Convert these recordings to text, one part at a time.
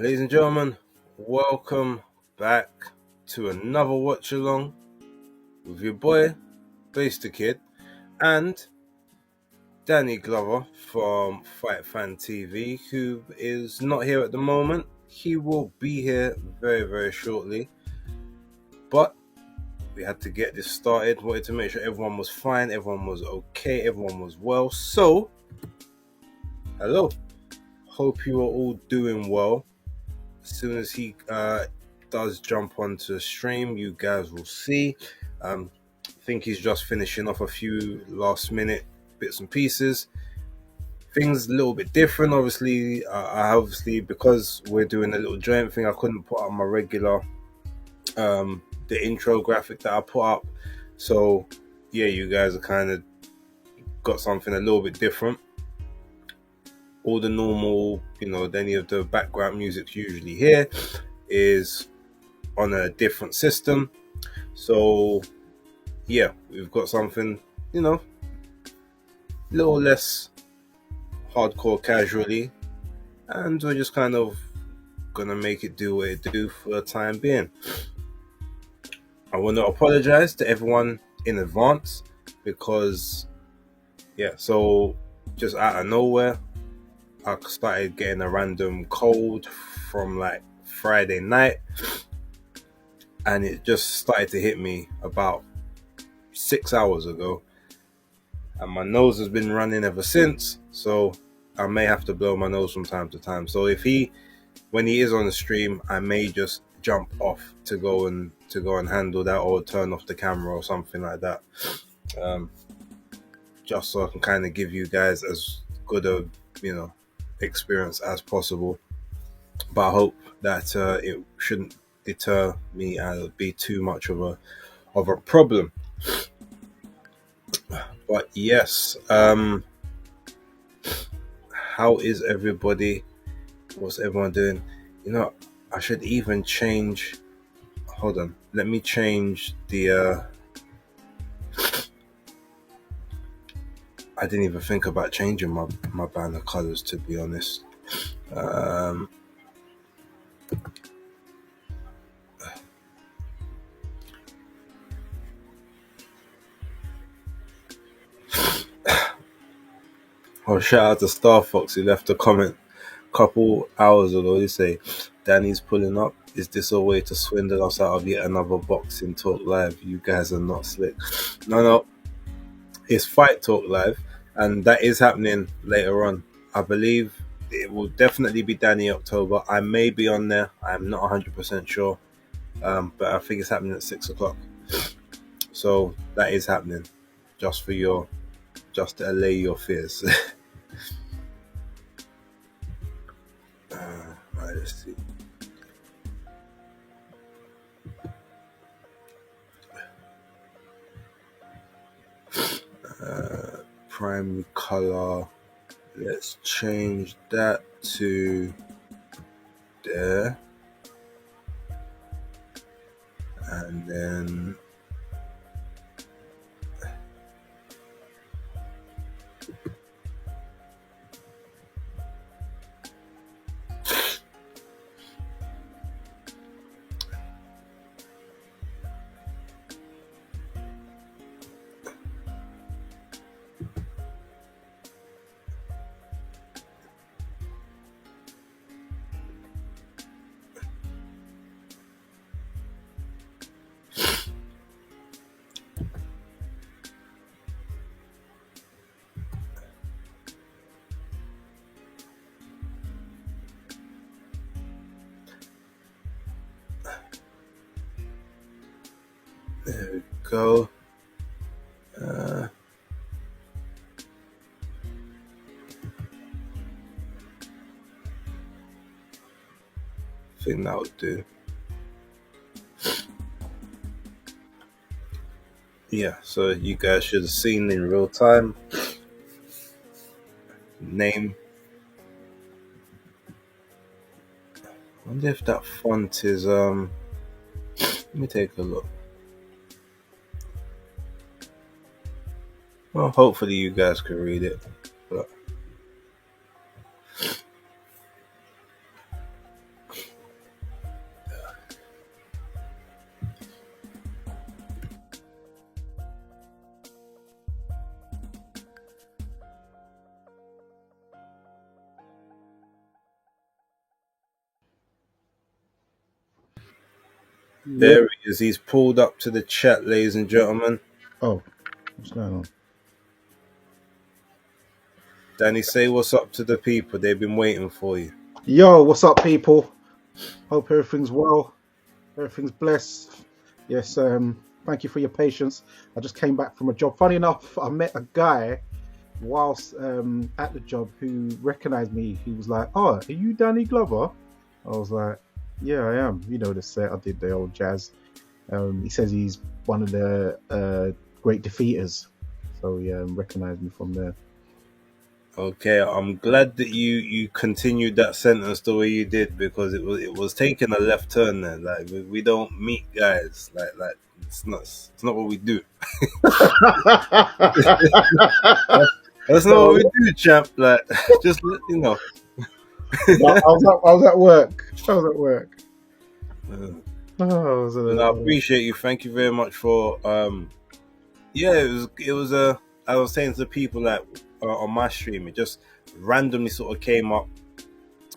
Ladies and gentlemen, welcome back to another Watchalong with your boy, BaseDaKID, and Dani Glover from Fight Fan TV, who is not here at the moment. He will be here very, very shortly. But we had to get this started. Wanted to make sure everyone was fine, everyone was okay, everyone was well. So, hello. Hope you are all doing well. As soon as he does jump onto the stream, you guys will see. I think he's just finishing off a few last minute bits and pieces. Things a little bit different, obviously. Because we're doing a little joint thing, I couldn't put up my regular the intro graphic that I put up. So yeah, you guys are kind of got something a little bit different. All the normal, any of the background music you usually hear is on a different system. So yeah, we've got something, a little less hardcore casually, and we're just kind of gonna make it do what it do for the time being. I want to apologize to everyone in advance because so just out of nowhere I started getting a random cold from like Friday night, and it just started to hit me about 6 hours ago, and my nose has been running ever since, so I may have to blow my nose from time to time. So when he is on the stream, I may just jump off to go and handle that, or turn off the camera or something like that, just so I can kind of give you guys as good a experience as possible. But I hope that it shouldn't deter me and be too much of a problem. But yes, how is everybody? What's everyone doing? I should even change. Hold on, let me change the. I didn't even think about changing my banner colors, to be honest. Oh, shout out to Star Fox, who left a comment a couple hours ago. He say, "Danny's pulling up. Is this a way to swindle us out of yet another boxing talk live? You guys are not slick." No, it's Fight Talk Live, and that is happening later on. I believe it will definitely be Dani October. I may be on there. I'm not 100% sure, but I think it's happening at 6 o'clock. So that is happening, just to allay your fears. Right, let's see. Primary color. Let's change that to there, and then there we go. I think that would do. Yeah, so you guys should have seen in real time. Name. I wonder if that font is let me take a look. Well, hopefully you guys can read it. But Yeah. There he is. He's pulled up to the chat, ladies and gentlemen. Oh, what's going on? Danny, say what's up to the people. They've been waiting for you. Yo, what's up, people? Hope everything's well. Everything's blessed. Yes. Thank you for your patience. I just came back from a job. Funny enough, I met a guy whilst at the job who recognized me. He was like, "Oh, are you Danny Glover?" I was like, "Yeah, I am." You know the set. I did the old jazz. He says he's one of the great defeaters, so he recognized me from there. Okay, I'm glad that you continued that sentence the way you did, because it was taking a left turn there. Like we don't meet guys like it's not what we do. That's not what No, we do, champ. Like just you know. no, I was at work. I was at work. Oh, I was And I appreciate you. Thank you very much for yeah, it was I was saying to the people that on my stream, it just randomly sort of came up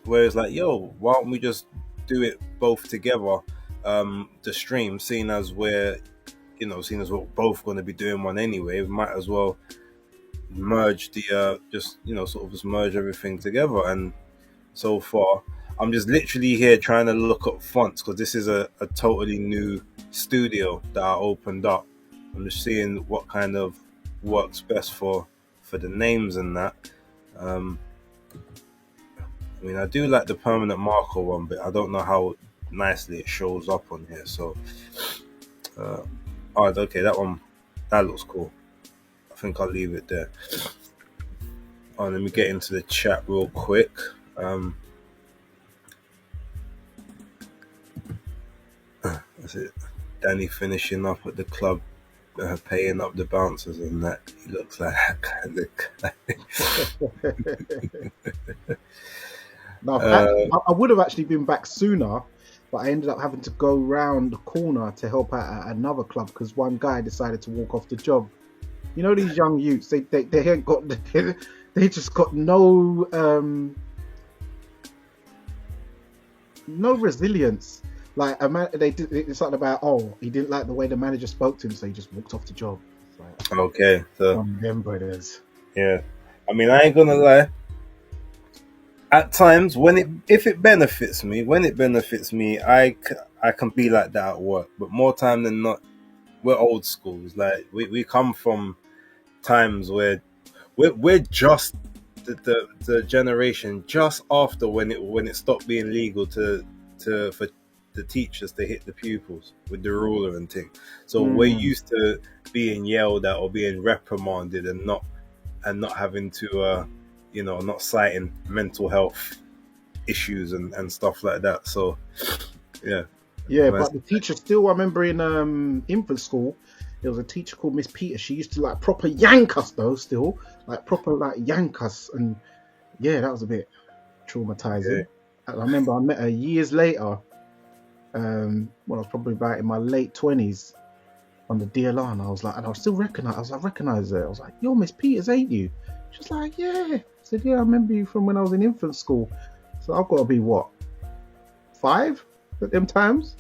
where it's like, yo, why don't we just do it both together, the stream, seeing as we're both going to be doing one anyway, we might as well merge the just merge everything together. And so far I'm just literally here trying to look up fonts, because this is a totally new studio that I opened up. I'm just seeing what kind of works best for the names and that. I mean, I do like the permanent marker one, but I don't know how nicely it shows up on here. So, oh, okay, that looks cool. I think I'll leave it there. Oh, let me get into the chat real quick. That's it. Danny finishing up at the club, paying up the bouncers and that. He looks like that kind of guy. No, I would have actually been back sooner, but I ended up having to go round the corner to help out at another club because one guy decided to walk off the job. You know, these young youths, they ain't got, they just got no resilience. Like a man, it's something about, oh, he didn't like the way the manager spoke to him, so he just walked off the job. It's like, okay, so one of them brothers. yeah, I mean, I ain't gonna lie. At times, if it benefits me, I can be like that at work. But more time than not, we're old schools. Like we come from times where we're just the generation just after when it stopped being legal for the teachers to hit the pupils with the ruler and thing. So we're used to being yelled at or being reprimanded and not having to not citing mental health issues and stuff like that. So yeah. But the teacher still, I remember in infant school, there was a teacher called Miss Peter. She used to like proper yank us though, still like proper like yank us, and yeah, that was a bit traumatizing. I remember I met her years later, when I was probably about in my late 20s on the DLR, and I was still recognize her. I was like, "You're Miss Peters, ain't you?" She's like, "Yeah." I said, "Yeah, I remember you from when I was in infant school." So I've got to be what, 5 at them times.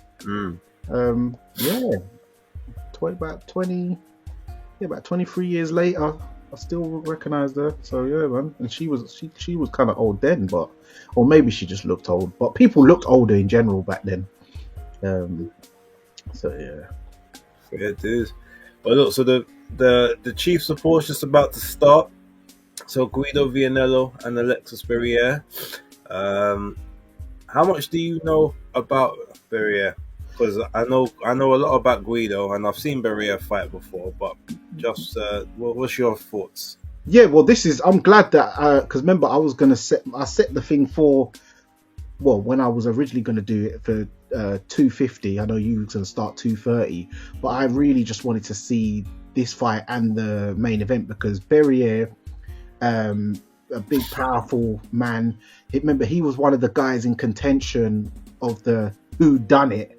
About 23 years later, I still recognized her. So yeah, man. And she was kind of old then, or maybe she just looked old. But people looked older in general back then. So yeah. Yeah, it is. But look, so the chief support's just about to start. So Guido Vianello and Alexis Berriere. How much do you know about Berriere? Because I know a lot about Guido, and I've seen Berriere fight before. But just what's your thoughts? Yeah, well, I'm glad that because remember I set the thing for, well, when I was originally going to do it for 250. I know you were going to start 230, but I really just wanted to see this fight and the main event because Berriere, a big powerful man. Remember, he was one of the guys in contention of the Who Done It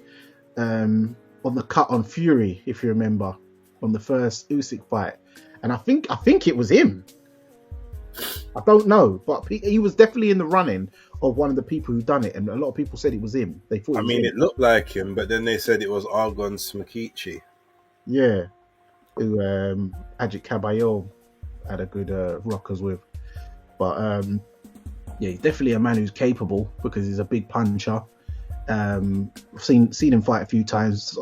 on the cut on Fury, if you remember, on the first Usyk fight, and I think it was him. I don't know, but he was definitely in the running of one of the people who done it, and a lot of people said it was him. They thought I it was mean, him. it looked like him, but then they said it was Argon Smakichi. Yeah, who Ajit Caballero had a good rockers with. But yeah, he's definitely a man who's capable because he's a big puncher. I've seen him fight a few times.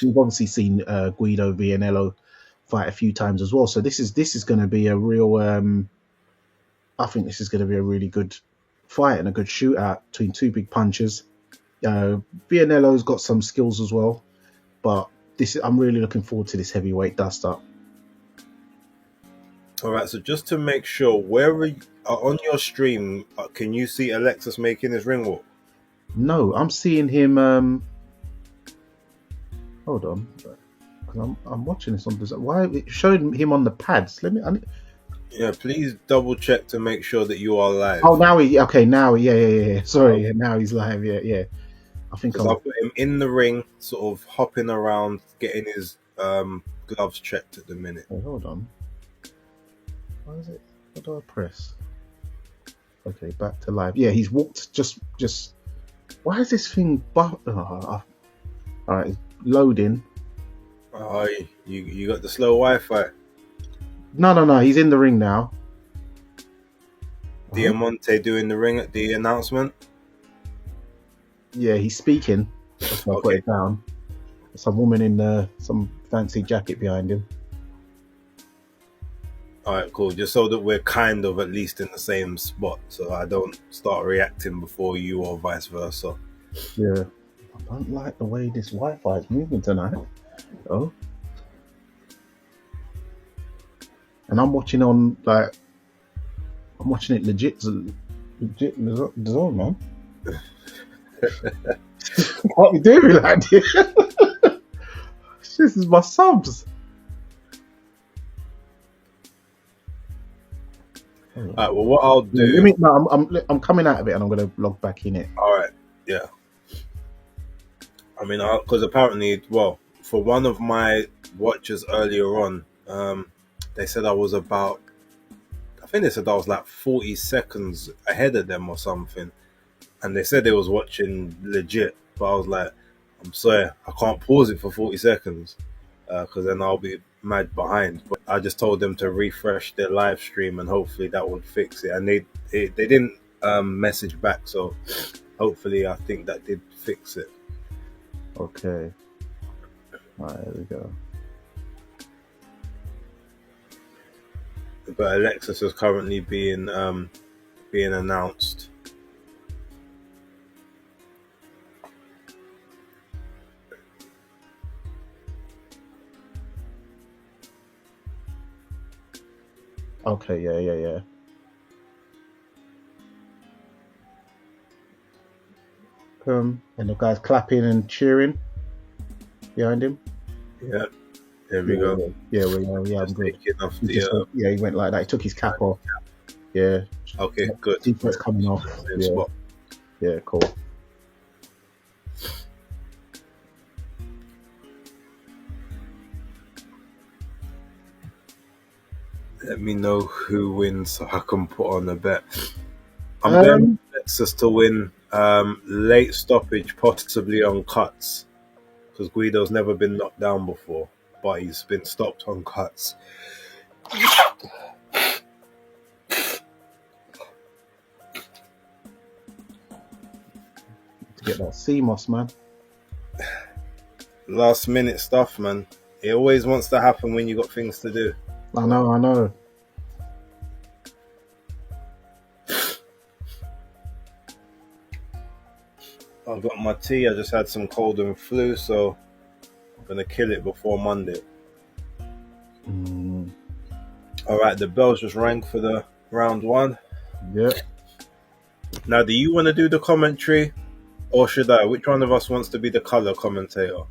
We've obviously seen Guido Vianello fight a few times as well. So this is going to be a real. I think this is going to be a really good fight and a good shootout between two big punchers. Vianello's got some skills as well, but I'm really looking forward to this heavyweight dust up. All right, so just to make sure, where are you, on your stream? Can you see Alexis making his ring walk? No, I'm seeing him. Hold on, because I'm watching this on. Why it showed him on the pads? Yeah, please double check to make sure that you are live. Oh, now yeah. Sorry, yeah, now he's live. Yeah. I think Because I've got him in the ring, sort of hopping around, getting his gloves checked at the minute. Wait, hold on. Why is it? What do I press? Okay, back to live. Yeah, he's walked. Just. Why is this thing? All right, loading. Oh, you got the slow Wi-Fi. No. He's in the ring now. Diamante doing the ring at the announcement. Yeah, he's speaking. That's why I put it down. Some woman in some fancy jacket behind him. All right, cool. Just so that we're kind of at least in the same spot, so I don't start reacting before you or vice versa. Yeah. I don't like the way this Wi-Fi is moving tonight. Oh. And I'm watching it legit DAZN, man. What we doing like this? This is my subs. All right. Well, what I'll do. I'm coming out of it and I'm going to log back in it. All right. Yeah. I mean, because apparently, well, for one of my watchers earlier on, they said I was about. I think they said I was like 40 seconds ahead of them or something, and they said they was watching legit. But I was like, I'm sorry, I can't pause it for 40 seconds because then I'll be mad behind. But I just told them to refresh their live stream and hopefully that would fix it. And they didn't message back, so hopefully I think that did fix it. Okay. All right, there we go. But Alexis is currently being announced. Okay, yeah. And the guy's clapping and cheering behind him. Yeah, there we go. Yeah, I'm good. He went like that. He took his cap off. Yeah. Okay, good. Defense coming off. Yeah, cool. Let me know who wins so I can put on a bet. I'm going Alexis to win late stoppage, possibly on cuts, because Guido's never been knocked down before, but he's been stopped on cuts. To get that CMOS, man. Last minute stuff, man. It always wants to happen when you got things to do. I know. I've got my tea. I just had some cold and flu, so I'm going to kill it before Monday. All right, the bells just rang for the round one. Yeah. Now, do you want to do the commentary or should I? Which one of us wants to be the color commentator?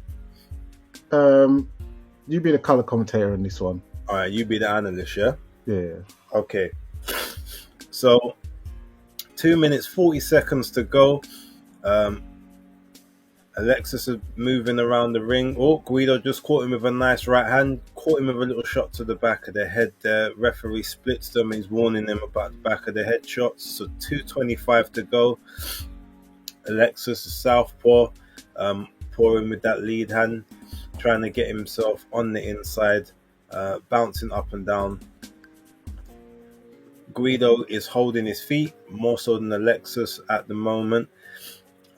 You be the color commentator in this one. All right, you be the analyst, yeah? Yeah. Okay. So, 2 minutes, 40 seconds to go. Alexis is moving around the ring. Oh, Guido just caught him with a nice right hand. Caught him with a little shot to the back of the head there. Referee splits them. He's warning them about the back of the head shots. So 2:25 to go. Alexis is southpaw, pouring with that lead hand, trying to get himself on the inside, bouncing up and down. Guido is holding his feet more so than Alexis at the moment.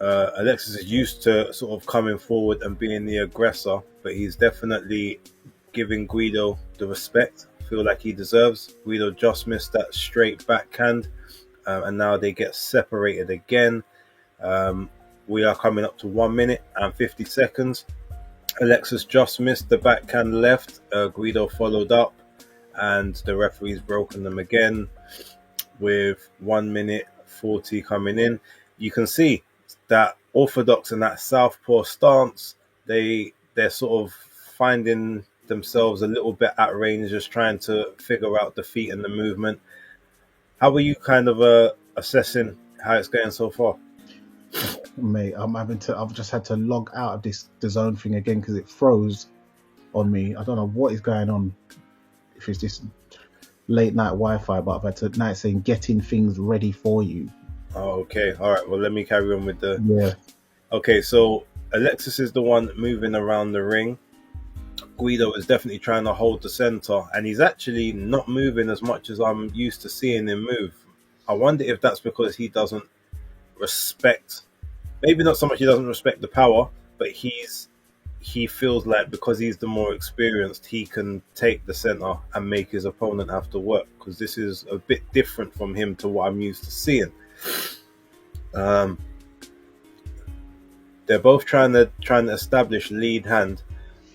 Alexis is used to sort of coming forward and being the aggressor, but he's definitely giving Guido the respect I feel like he deserves. Guido just missed that straight backhand, and now they get separated again. We are coming up to 1 minute and 50 seconds. Alexis just missed the backhand left. Guido followed up, and the referee's broken them again with 1 minute 40 coming in. You can see that orthodox and that southpaw stance, they're sort of finding themselves a little bit at range, just trying to figure out the feet and the movement. How are you kind of assessing how it's going so far? Mate, I've just had to log out of the zone thing again because it froze on me. I don't know what is going on. If it's this late night Wi-Fi, but I've had to now it's saying getting things ready for you. Oh, okay. All right. Well, let me carry on with the... Yeah. Okay, so Alexis is the one moving around the ring. Guido is definitely trying to hold the center, and he's actually not moving as much as I'm used to seeing him move. I wonder if that's because he doesn't respect... Maybe not so much he doesn't respect the power, but he feels like because he's the more experienced, he can take the center and make his opponent have to work, because this is a bit different from him to what I'm used to seeing. They're both trying to establish lead hand,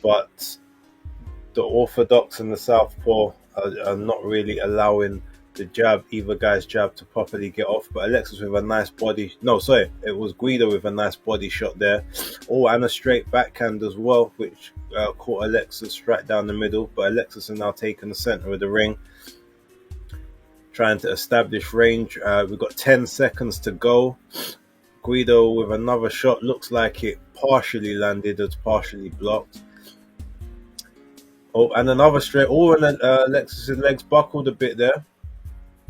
but the orthodox and the southpaw are not really allowing the jab, either guy's jab, to properly get off. But Alexis with a nice body, no, sorry, it was Guido with a nice body shot there. Oh, and a straight backhand as well, which caught Alexis right down the middle. But Alexis is now taking the center of the ring, trying to establish range. We've got 10 seconds to go. Guido with another shot, looks like it partially landed, it's partially blocked. Oh, and another straight. Oh, and Alexis' legs buckled a bit there.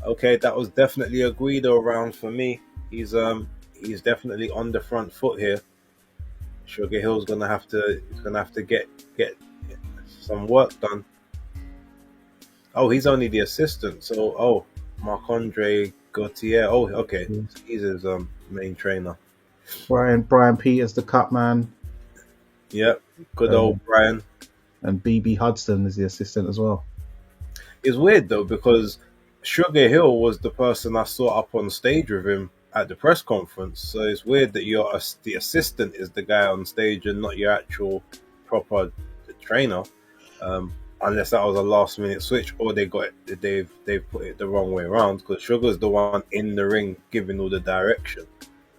Okay, that was definitely a Guido round for me. He's definitely on the front foot here. Sugar Hill's gonna have to get some work done. Oh, he's only the assistant. So Marc-Andre Gauthier. Oh, okay. He's his main trainer. Brian Peters, the cut man. Yep, good old Brian. And BB Hudson is the assistant as well. It's weird though, because Sugar Hill was the person I saw up on stage with him at the press conference. So it's weird that the assistant is the guy on stage and not your actual proper trainer. Unless that was a last minute switch, or they've put it the wrong way around, because Sugar's the one in the ring giving all the direction.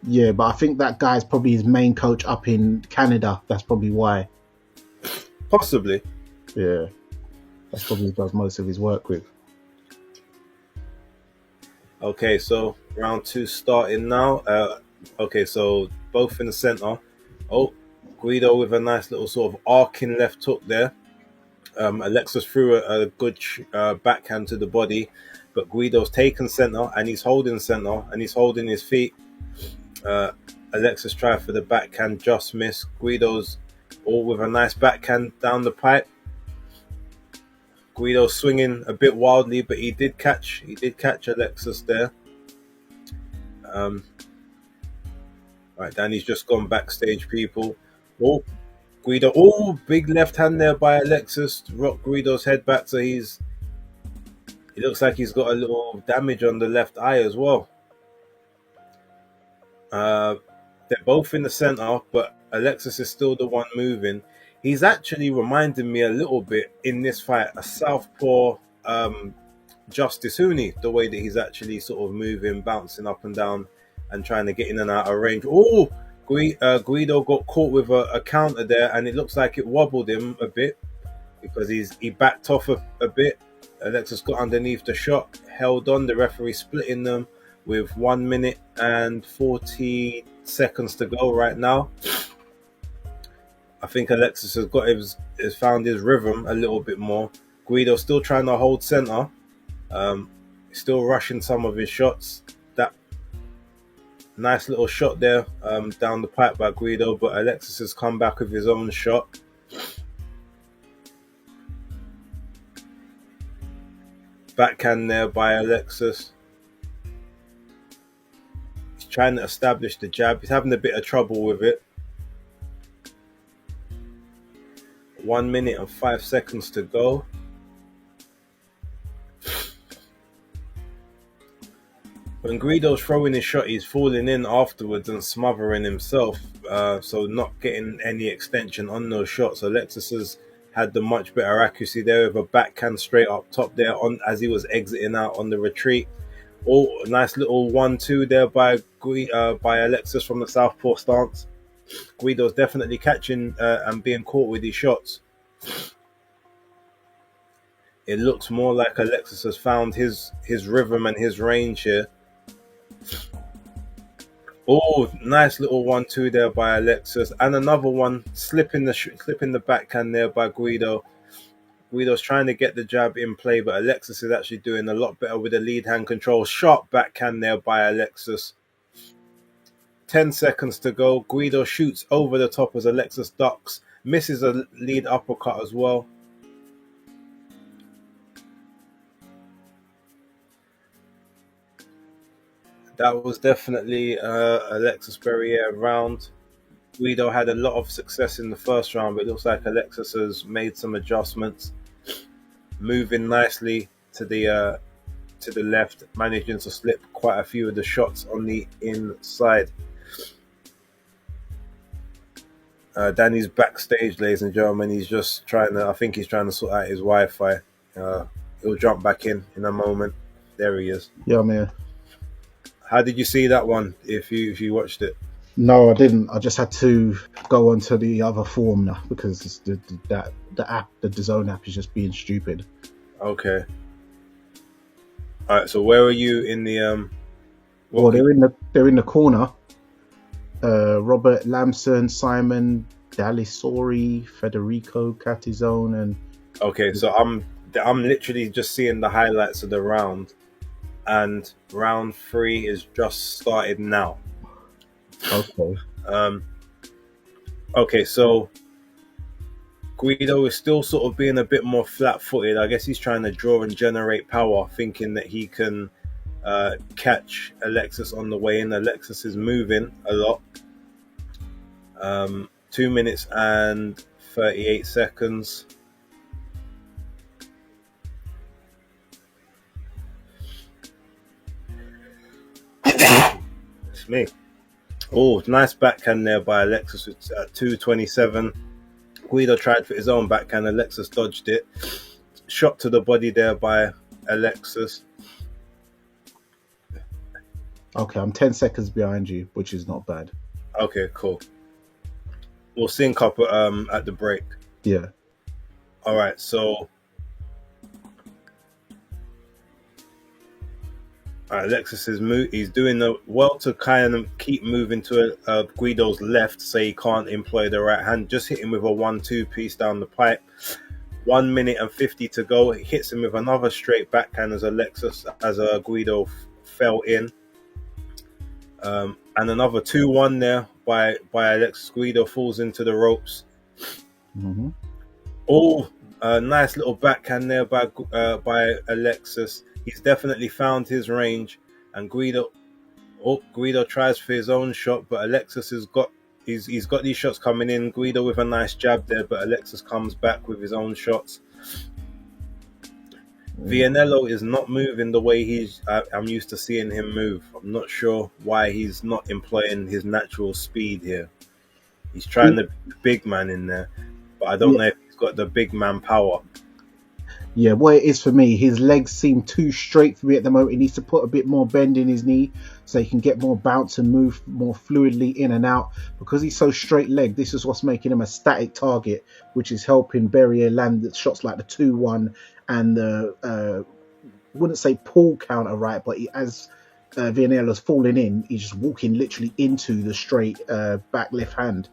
Yeah, but I think that guy's probably his main coach up in Canada. That's probably why. Possibly. Yeah. That's probably who he does most of his work with. Okay, so round 2 starting now. Okay, so both in the center. Oh, Guido with a nice little sort of arcing left hook there. Alexis threw a good backhand to the body, but Guido's taken center and he's holding center and he's holding his feet. Alexis tried for the backhand, just missed. Guido's all with a nice backhand down the pipe. Guido swinging a bit wildly, but he did catch Alexis there. Right, Dani's just gone backstage, people. Oh, Guido, big left hand there by Alexis to rock Guido's head back, so he looks like he's got a little damage on the left eye as well. They're both in the center, but Alexis is still the one moving. He's actually reminding me a little bit in this fight a southpaw Justice Hooney, the way that he's actually sort of moving, bouncing up and down and trying to get in and out of range. Oh, Guido got caught with a counter there, and it looks like it wobbled him a bit because he backed off a bit. Alexis got underneath the shot, held on, the referee splitting them with 1 minute and 40 seconds to go right now. I think Alexis has found his rhythm a little bit more. Guido still trying to hold center, still rushing some of his shots. That nice little shot there down the pipe by Guido, but Alexis has come back with his own shot. Backhand there by Alexis. He's trying to establish the jab. He's having a bit of trouble with it. 1 minute and 5 seconds to go. When Guido's throwing his shot, he's falling in afterwards and smothering himself, so not getting any extension on those shots. Alexis has had the much better accuracy there with a backhand straight up top there on as he was exiting out on the retreat. Oh, nice little 1-2 there by Alexis from the southpaw stance. Guido's definitely catching and being caught with these shots. It looks more like Alexis has found his rhythm and his range here. Oh, nice little 1-2 there by Alexis, and another one slipping the backhand there by Guido. Guido's trying to get the jab in play, but Alexis is actually doing a lot better with the lead hand control. Sharp backhand there by Alexis. 10 seconds to go. Guido shoots over the top as Alexis ducks, misses a lead uppercut as well. That was definitely Alexis Barriere round. Guido had a lot of success in the first round, but it looks like Alexis has made some adjustments, moving nicely to the left, managing to slip quite a few of the shots on the inside. Dani's backstage, ladies and gentlemen. He's just I think he's trying to sort out his Wi-Fi. He'll jump back in a moment. There he is. Yeah, man. How did you see that one? If you watched it? No, I didn't. I just had to go onto the other form now because the app, the DAZN app, is just being stupid. Okay. All right. So where are you in the Well, they're in the corner. Robert Lamson, Simon Dalisori, Federico Catizone, and okay. So I'm literally just seeing the highlights of the round, and round 3 is just started now. Okay. Okay, so Guido is still sort of being a bit more flat-footed. I guess he's trying to draw and generate power, thinking that he can catch Alexis on the way in. Alexis is moving a lot. 2 minutes and 38 seconds. It's me. Oh, nice backhand there by Alexis at 2:27. Guido tried for his own backhand. Alexis dodged it. Shot to the body there by Alexis. Okay, I'm 10 seconds behind you, which is not bad. Okay, cool. We'll sync up at the break. Yeah. All right, so Alexis is he's doing well to kind of keep moving to Guido's left, so he can't employ the right hand. Just hit him with a 1-2 piece down the pipe. 1 minute and 50 to go. It hits him with another straight backhand as Guido fell in. And another 2-1 there by Alexis. Guido falls into the ropes. Mm-hmm. Oh, nice little backhand there by Alexis. He's definitely found his range, and Guido tries for his own shot, but Alexis has got he's got these shots coming in. Guido with a nice jab there, but Alexis comes back with his own shots. Vianello is not moving the way I'm used to seeing him move. I'm not sure why he's not employing his natural speed here. He's trying to be the big man in there, but I don't know if he's got the big man power. Yeah, what it is for me, his legs seem too straight for me at the moment. He needs to put a bit more bend in his knee so he can get more bounce and move more fluidly in and out. Because he's so straight legged, this is what's making him a static target, which is helping Barriere land the shots like the 2-1 and the, wouldn't say pull counter, right? But as Vianello's falling in, he's just walking literally into the straight back left hand.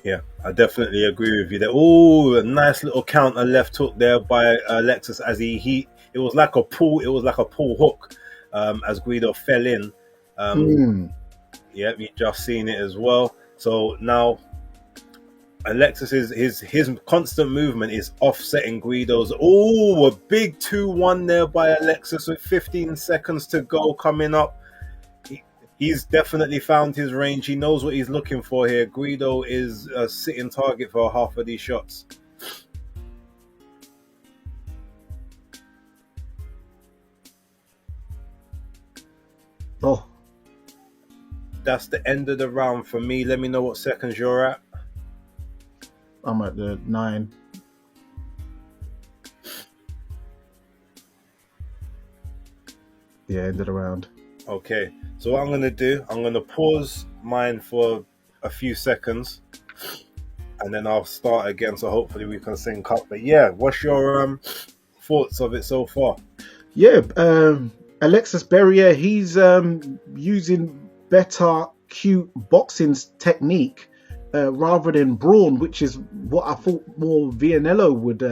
Yeah, I definitely agree with you there. Oh, a nice little counter left hook there by Alexis as he it was like a pull hook as Guido fell in. Um, Mm. yeah, you just seen it as well. So now Alexis his constant movement is offsetting Guido's. Oh, a big 2-1 there by Alexis with 15 seconds to go coming up. He's definitely found his range. He knows what he's looking for here. Guido is a sitting target for half of these shots. Oh, That's the end of the round for me. Let me know what seconds you're at. I'm at the 9. Yeah, end of the round. Okay, so what I'm going to do, I'm going to pause mine for a few seconds and then I'll start again, so hopefully we can sync up. But yeah, what's your thoughts of it so far? Yeah, Alexis Berrier, he's using better, cute boxing technique rather than brawn, which is what I thought more Vianello would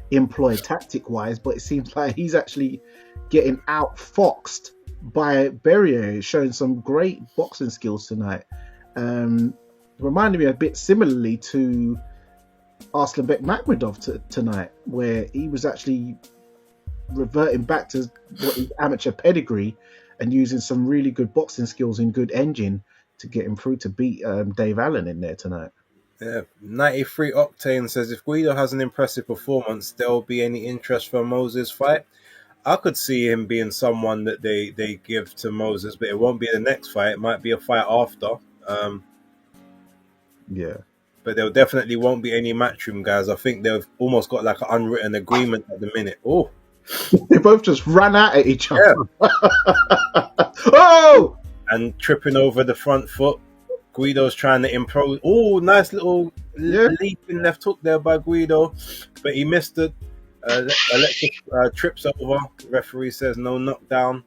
employ tactic-wise. But it seems like he's actually getting outfoxed by Berrier, showing some great boxing skills tonight. Reminded me a bit similarly to Arslanbek Makhmudov tonight, where he was actually reverting back to what his amateur pedigree and using some really good boxing skills and good engine to get him through to beat Dave Allen in there tonight. Yeah, 93 Octane says if Guido has an impressive performance, there will be any interest for Moses' fight. I could see him being someone that they give to Moses, but it won't be the next fight. It might be a fight after. Yeah. But there definitely won't be any matchroom guys. I think they've almost got like an unwritten agreement at the minute. Oh, They both just ran out at each other. yeah. Oh! And tripping over the front foot. Guido's trying to impose. Oh, nice little leaping left hook there by Guido, but he missed it. Alexis trips over. Referee says no knockdown.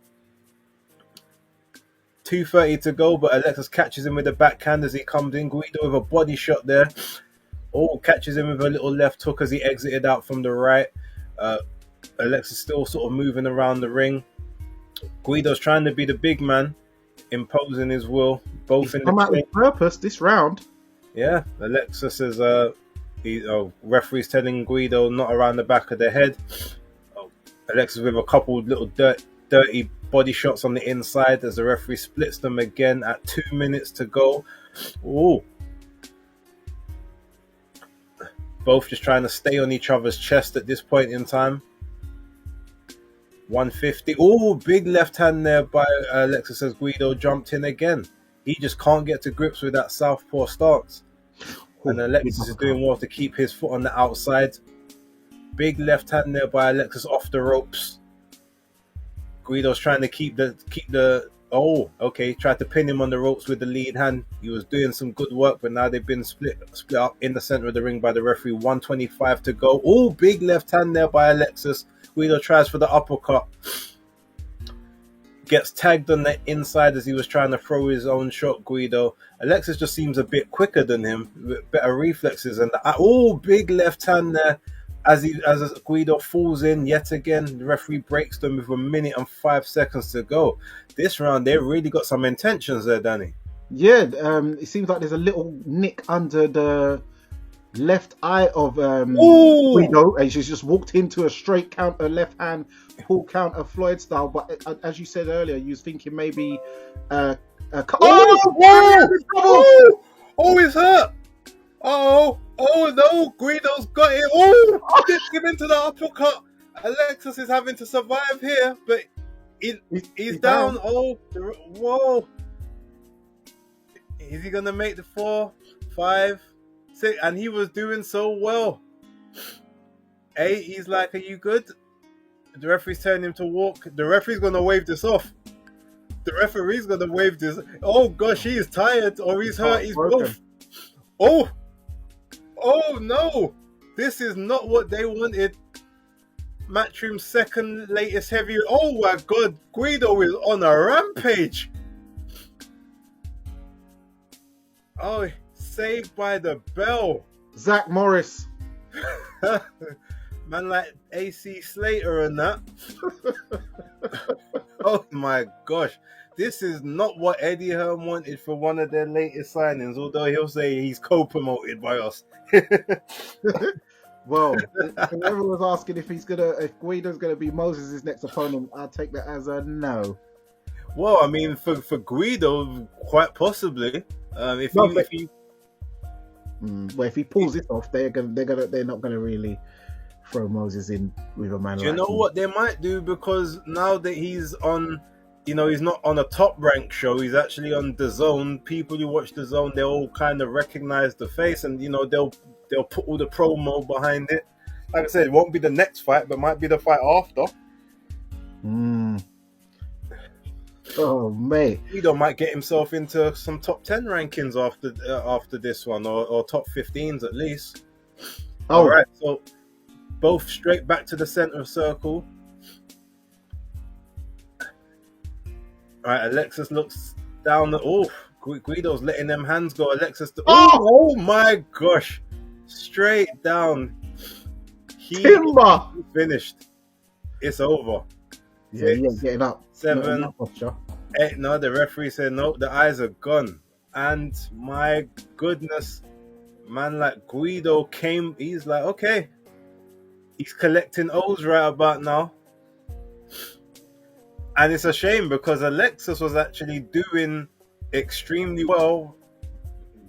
2:30 to go, but Alexis catches him with a backhand as he comes in. Guido with a body shot there. Oh, catches him with a little left hook as he exited out from the right. Alexis still sort of moving around the ring. Guido's trying to be the big man, imposing his will. Both He's in come the out with purpose this round. Yeah, Alexis is referee's telling Guido not around the back of the head. Alexis with a couple little dirty body shots on the inside as the referee splits them again at 2 minutes to go. Ooh. Both just trying to stay on each other's chest at this point in time. 150. Oh, big left hand there by Alexis as Guido jumped in again. He just can't get to grips with that southpaw stance. And Alexis is doing well to keep his foot on the outside. Big left hand there by Alexis off the ropes. Guido's trying to keep the tried to pin him on the ropes with the lead hand. He was doing some good work, but now they've been split up in the center of the ring by the referee. 125 to go. Oh, big left hand there by Alexis. Guido tries for the uppercut. Gets tagged on the inside as he was trying to throw his own shot, Guido. Alexis just seems a bit quicker than him, with better reflexes. And big left hand there as Guido falls in yet again. The referee breaks them with 1 minute and 5 seconds to go. This round, they really got some intentions there, Dani. Yeah, it seems like there's a little nick under the left eye of Guido, and she's just walked into a straight counter, left hand pull counter Floyd style. But as you said earlier, you was thinking maybe he's hurt. Oh no, Guido's got it. Oh, gets him into the uppercut. Alexis is having to survive here, but he's down. Oh, whoa. Is he gonna make the 4, 5, 6? And he was doing so well. He's like, are you good? The referee's telling him to walk. The referee's gonna wave this off. The referee's gonna wave this. Oh gosh, he is tired or he's hurt. He's both. Oh no! This is not what they wanted. Matchroom's second latest heavy. Oh my god, Guido is on a rampage. Oh, Saved by the Bell. Zach Morris. Man like AC Slater and that. Oh my gosh. This is not what Eddie Hearn wanted for one of their latest signings, although he'll say he's co-promoted by us. Well, whoever was asking if Guido's gonna be Moses' next opponent, I'll take that as a no. Well, I mean, for Guido, quite possibly. Well, if he pulls this off, they're not gonna really throw Moses in with a man. Do you know what they might do? Because now that he's on, he's not on a top rank show. He's actually on DAZN. People who watch DAZN, they'll all kind of recognize the face, and they'll put all the promo behind it. Like I said, it won't be the next fight, but might be the fight after. Oh, mate. Guido might get himself into some top 10 rankings after this one, or top 15s at least. Oh. All right, so both straight back to the center circle. All right, Alexis looks down. Guido's letting them hands go. Alexis. Oh my gosh. Straight down. Timber. Finished. It's over. Yeah, he ain't getting up. 7, 8. No, the referee said no. The eyes are gone. And my goodness, man, like Guido came. He's like, okay, he's collecting O's right about now. And it's a shame because Alexis was actually doing extremely well.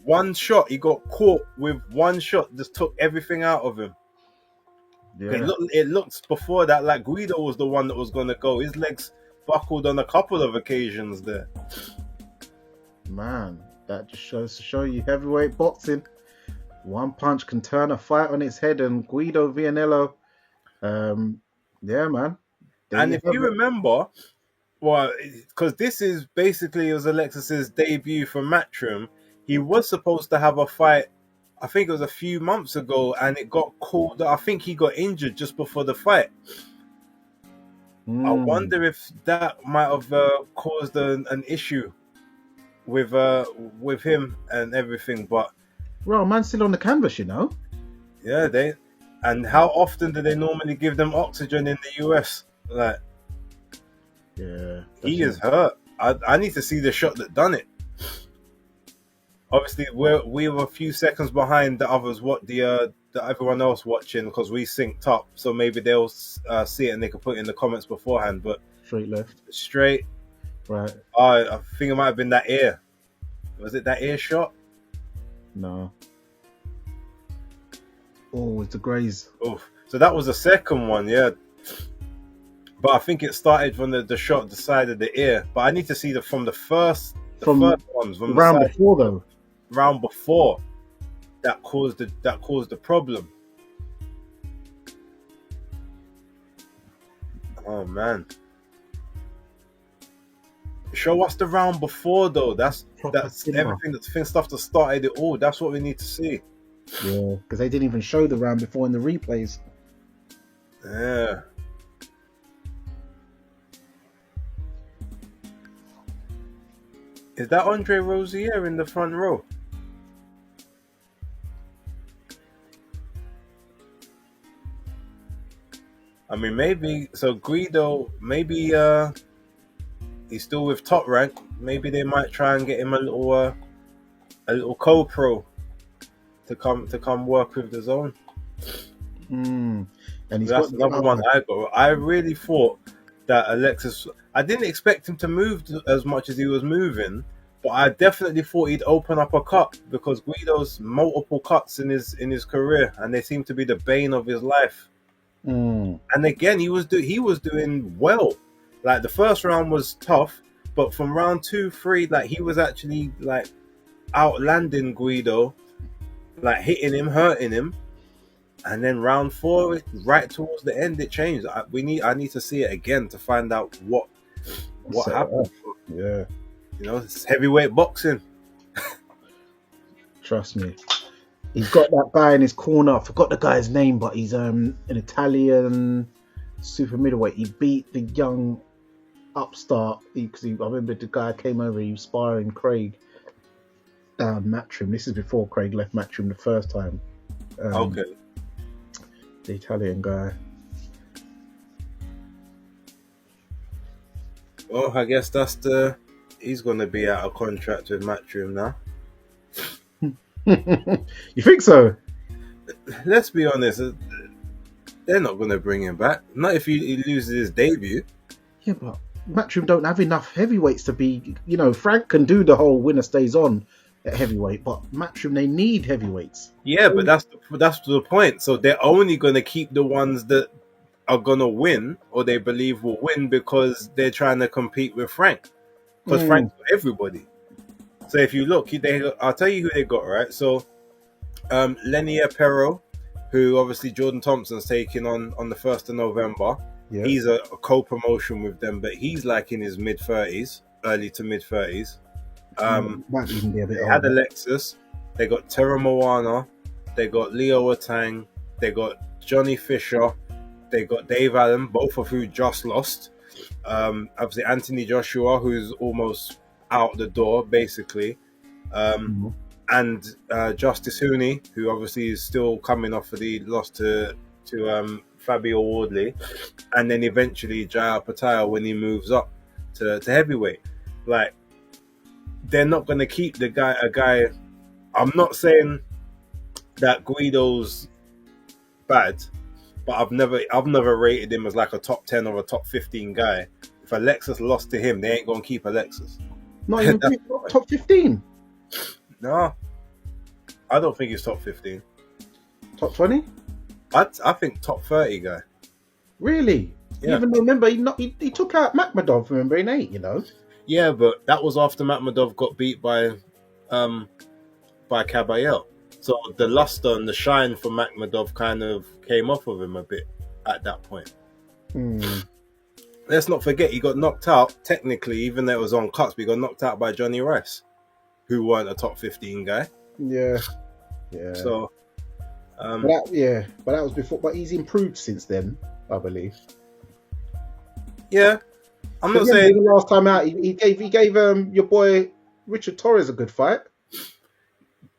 One shot, he got caught with one shot, just took everything out of him. Yeah. It looks before that like Guido was the one that was going to go. His legs buckled on a couple of occasions there. Man, that just shows to show you heavyweight boxing. One punch can turn a fight on its head, and Guido Vianello, yeah, man. And if you remember, well, because this is basically, it was Alexis's debut for Matchroom. He was supposed to have a fight, I think it was a few months ago, and it got called. I think he got injured just before the fight. I wonder if that might have caused an issue with him and everything. But well, man's still on the canvas, Yeah, and how often do they normally give them oxygen in the US? Like, yeah, he is hurt. I need to see the shot that done it. Obviously, we were a few seconds behind the others. The everyone else watching, because we synced up. So maybe they'll see it and they can put it in the comments beforehand. But straight left, straight right. I think it might have been that ear. Was it that ear shot? No. Oh, it's a graze. Oh, so that was the second one, yeah. But I think it started from the shot the side of the ear. But I need to see the first ones from the round side. before though. Round before that caused the problem. Oh man. Show us the round before though. That's everything. That's stuff that started it all. That's what we need to see. Yeah, because they didn't even show the round before in the replays. Yeah. Is that Andre Rosier in the front row? I mean, maybe so. Guido, maybe he's still with Top Rank. Maybe they might try and get him a little co-pro to come work with DAZN. And that's another one I got. I really thought that Alexis. I didn't expect him to move as much as he was moving, but I definitely thought he'd open up a cut because Guido's multiple cuts in his career, and they seem to be the bane of his life. And again, he was doing well. Like the first round was tough, but from round 2, 3, like he was actually like outlanding Guido, like hitting him, hurting him. And then round 4, right towards the end, it changed. I need to see it again to find out what happened. Yeah, it's heavyweight boxing. Trust me. He's got that guy in his corner. I forgot the guy's name, but he's an Italian super middleweight. He beat the young upstart because I remember the guy came over. He was sparring Craig. Matchroom. This is before Craig left Matchroom the first time. Okay. The Italian guy. Well, I guess he's going to be out of contract with Matchroom now. You think so? Let's be honest, they're not going to bring him back. Not if he loses his debut. Yeah, but Matchroom don't have enough heavyweights to be. Frank can do the whole winner stays on at heavyweight, but Matchroom, they need heavyweights. Yeah, but that's the point. So they're only going to keep the ones that are going to win, or they believe will win, because they're trying to compete with Frank. Because Frank's got everybody. So if you look, I'll tell you who they got, right? So Lenny Apero, who obviously Jordan Thompson's taking on the 1st of November. Yeah. He's a co-promotion with them, but he's like in his mid-30s, early to mid-30s. Might even be a bit they older. had Alexis. They got Tera Moana. They got Leo Atang. They got Johnny Fisher. They got Dave Allen, both of who just lost. Obviously Anthony Joshua, who's almost out the door, basically. And Justice Hooney, who obviously is still coming off of the loss to Fabio Wardley. And then eventually Jaya Patel when he moves up to heavyweight. Like, they're not going to keep a guy. I'm not saying that Guido's bad, but I've never rated him as like a top 10 or a top 15 guy. If Alexis lost to him, they ain't going to keep Alexis. Not even top 15? No. I don't think he's top 15. Top 20? I think top 30 guy. Really? Yeah. Even though, remember, he took out Makhmadov, remember, in 8, Yeah, but that was after Makhmadov got beat by Caballero. So the luster and the shine for Makhmadov kind of came off of him a bit at that point. Let's not forget, he got knocked out, technically, even though it was on cuts, but he got knocked out by Johnny Rice, who weren't a top 15 guy. Yeah. So, but that was before, but he's improved since then, I believe. Yeah. I'm not saying... The last time out, he gave your boy Richard Torres a good fight.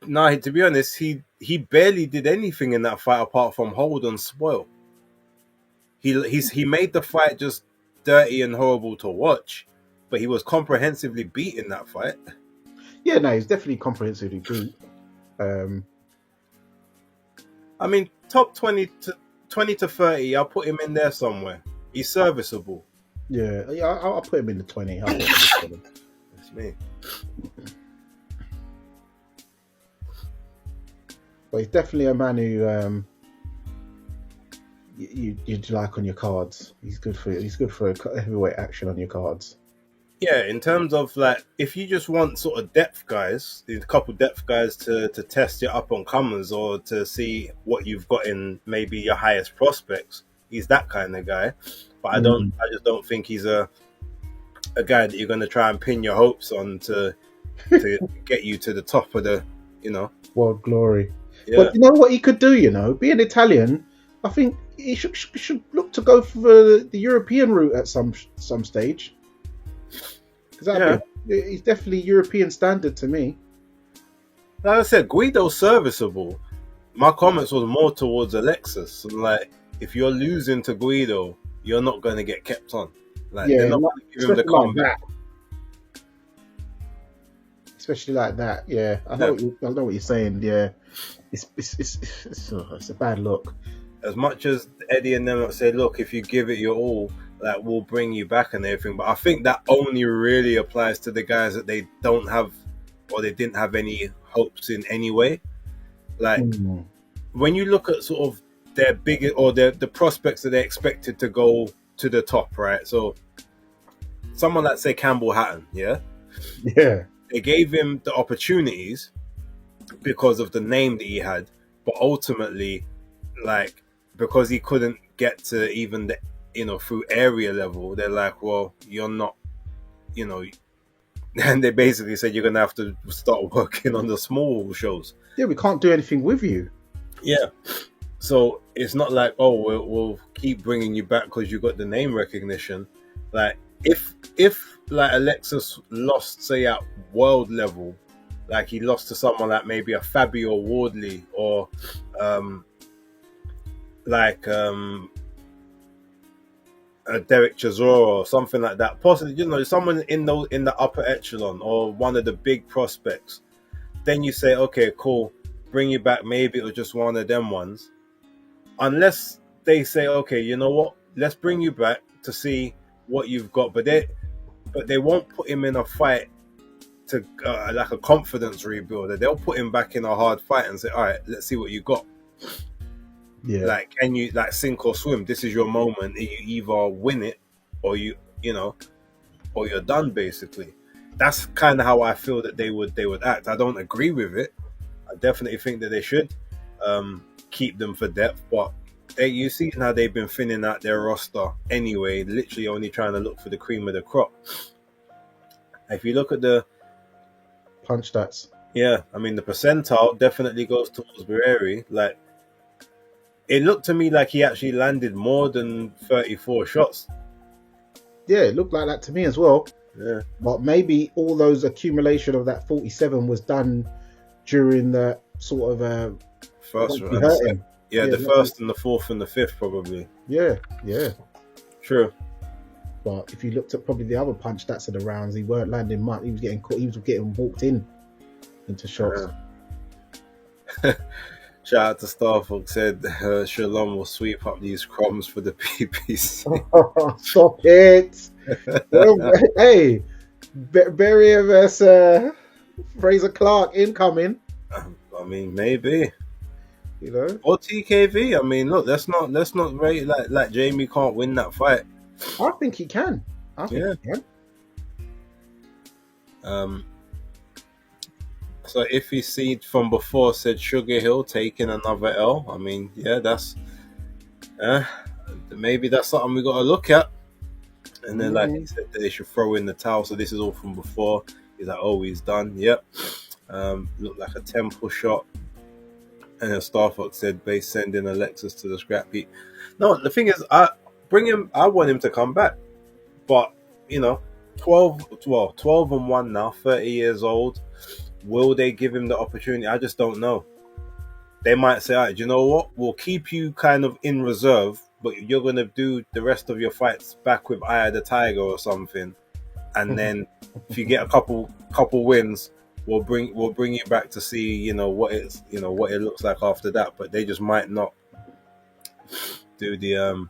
No, to be honest, he barely did anything in that fight apart from hold and spoil. He made the fight just dirty and horrible to watch, but he was comprehensively beat in that fight. Yeah, no, he's definitely comprehensively beat. I mean, top 20 to 30, I'll put him in there somewhere. He's serviceable. Yeah, I'll put him in the 20. I'll put him in the 20. That's me. But he's definitely a man who you'd like on your cards. He's good for heavyweight action on your cards. Yeah, in terms of like, if you just want sort of depth guys, a couple depth guys to test your up and comers or to see what you've got in maybe your highest prospects, he's that kind of guy. But I just don't think he's a guy that you're going to try and pin your hopes on to get you to the top of the world glory. Yeah. But you know what he could do? Being Italian, I think he should look to go for the European route at some stage. Because he's definitely European standard to me. Like I said, Guido's serviceable. My comments was more towards Alexis. Like, if you're losing to Guido, you're not going to get kept on. Like, they're not going to give him the comeback. Especially like that, yeah. I know what you're saying. Yeah, it's a bad look. As much as Eddie and them say, look, if you give it your all, like, we'll bring you back and everything. But I think that only really applies to the guys that they don't have, or they didn't have any hopes in anyway. Like, when you look at sort of their big or the prospects that they expected to go to the top, right? So, someone like, say, Campbell Hatton, yeah. They gave him the opportunities because of the name that he had, but ultimately, like, because he couldn't get to even the, through area level, they're like, well, you're not, and they basically said you're going to have to start working on the small shows. Yeah, we can't do anything with you. Yeah. So it's not like, oh, we'll keep bringing you back because you got the name recognition. Like, if like Alexis lost, say, at world level, like he lost to someone like maybe a Fabio Wardley or like a Derek Chisora or something like that. Possibly, someone in the upper echelon or one of the big prospects. Then you say, okay, cool, bring you back. Maybe it was just one of them ones. Unless they say, okay, you know what? Let's bring you back to see what you've got. But they won't put him in a fight to like a confidence rebuilder. They'll put him back in a hard fight and say, all right, let's see what you got. Yeah. Like, can you sink or swim? This is your moment. You either win it or or you're done, basically. That's kind of how I feel that they would act. I don't agree with it. I definitely think that they should keep them for depth, but you see how they've been thinning out their roster anyway, literally only trying to look for the cream of the crop. If you look at the punch stats, the percentile definitely goes towards Barreri. Like, it looked to me like he actually landed more than 34 shots. Yeah, it looked like that to me as well. Yeah. But maybe all those accumulation of that 47 was done during the sort of first round. The first and the fourth and the fifth probably. Yeah. True. But if you looked at probably the other punch stats of the rounds, he weren't landing much. He was getting caught. He was getting walked into shots. Yeah. Shout out to Starfolk, said Shalom will sweep up these crumbs for the PPC. Stop it! Hey, Berrier versus Fraser Clark incoming. Maybe. Or TKV. Look, let's not rate like Jamie can't win that fight. I think he can. He can. So if he seed from before said Sugar Hill taking another L, that's maybe that's something we got to look at. And then like he said, they should throw in the towel. So this is all from before. He's like, oh, he's done. Yep. Looked like a temple shot. And then Starfox said, base sending Alexis to the scrap heap. No, the thing is, I want him to come back. But 12 and 1 now, 30 years old. Will they give him the opportunity? I just don't know. They might say, all right, you know what? We'll keep you kind of in reserve, but you're going to do the rest of your fights back with Eye of the Tiger or something. And then if you get a couple wins, we'll bring you back to see, what it looks like after that. But they just might not do the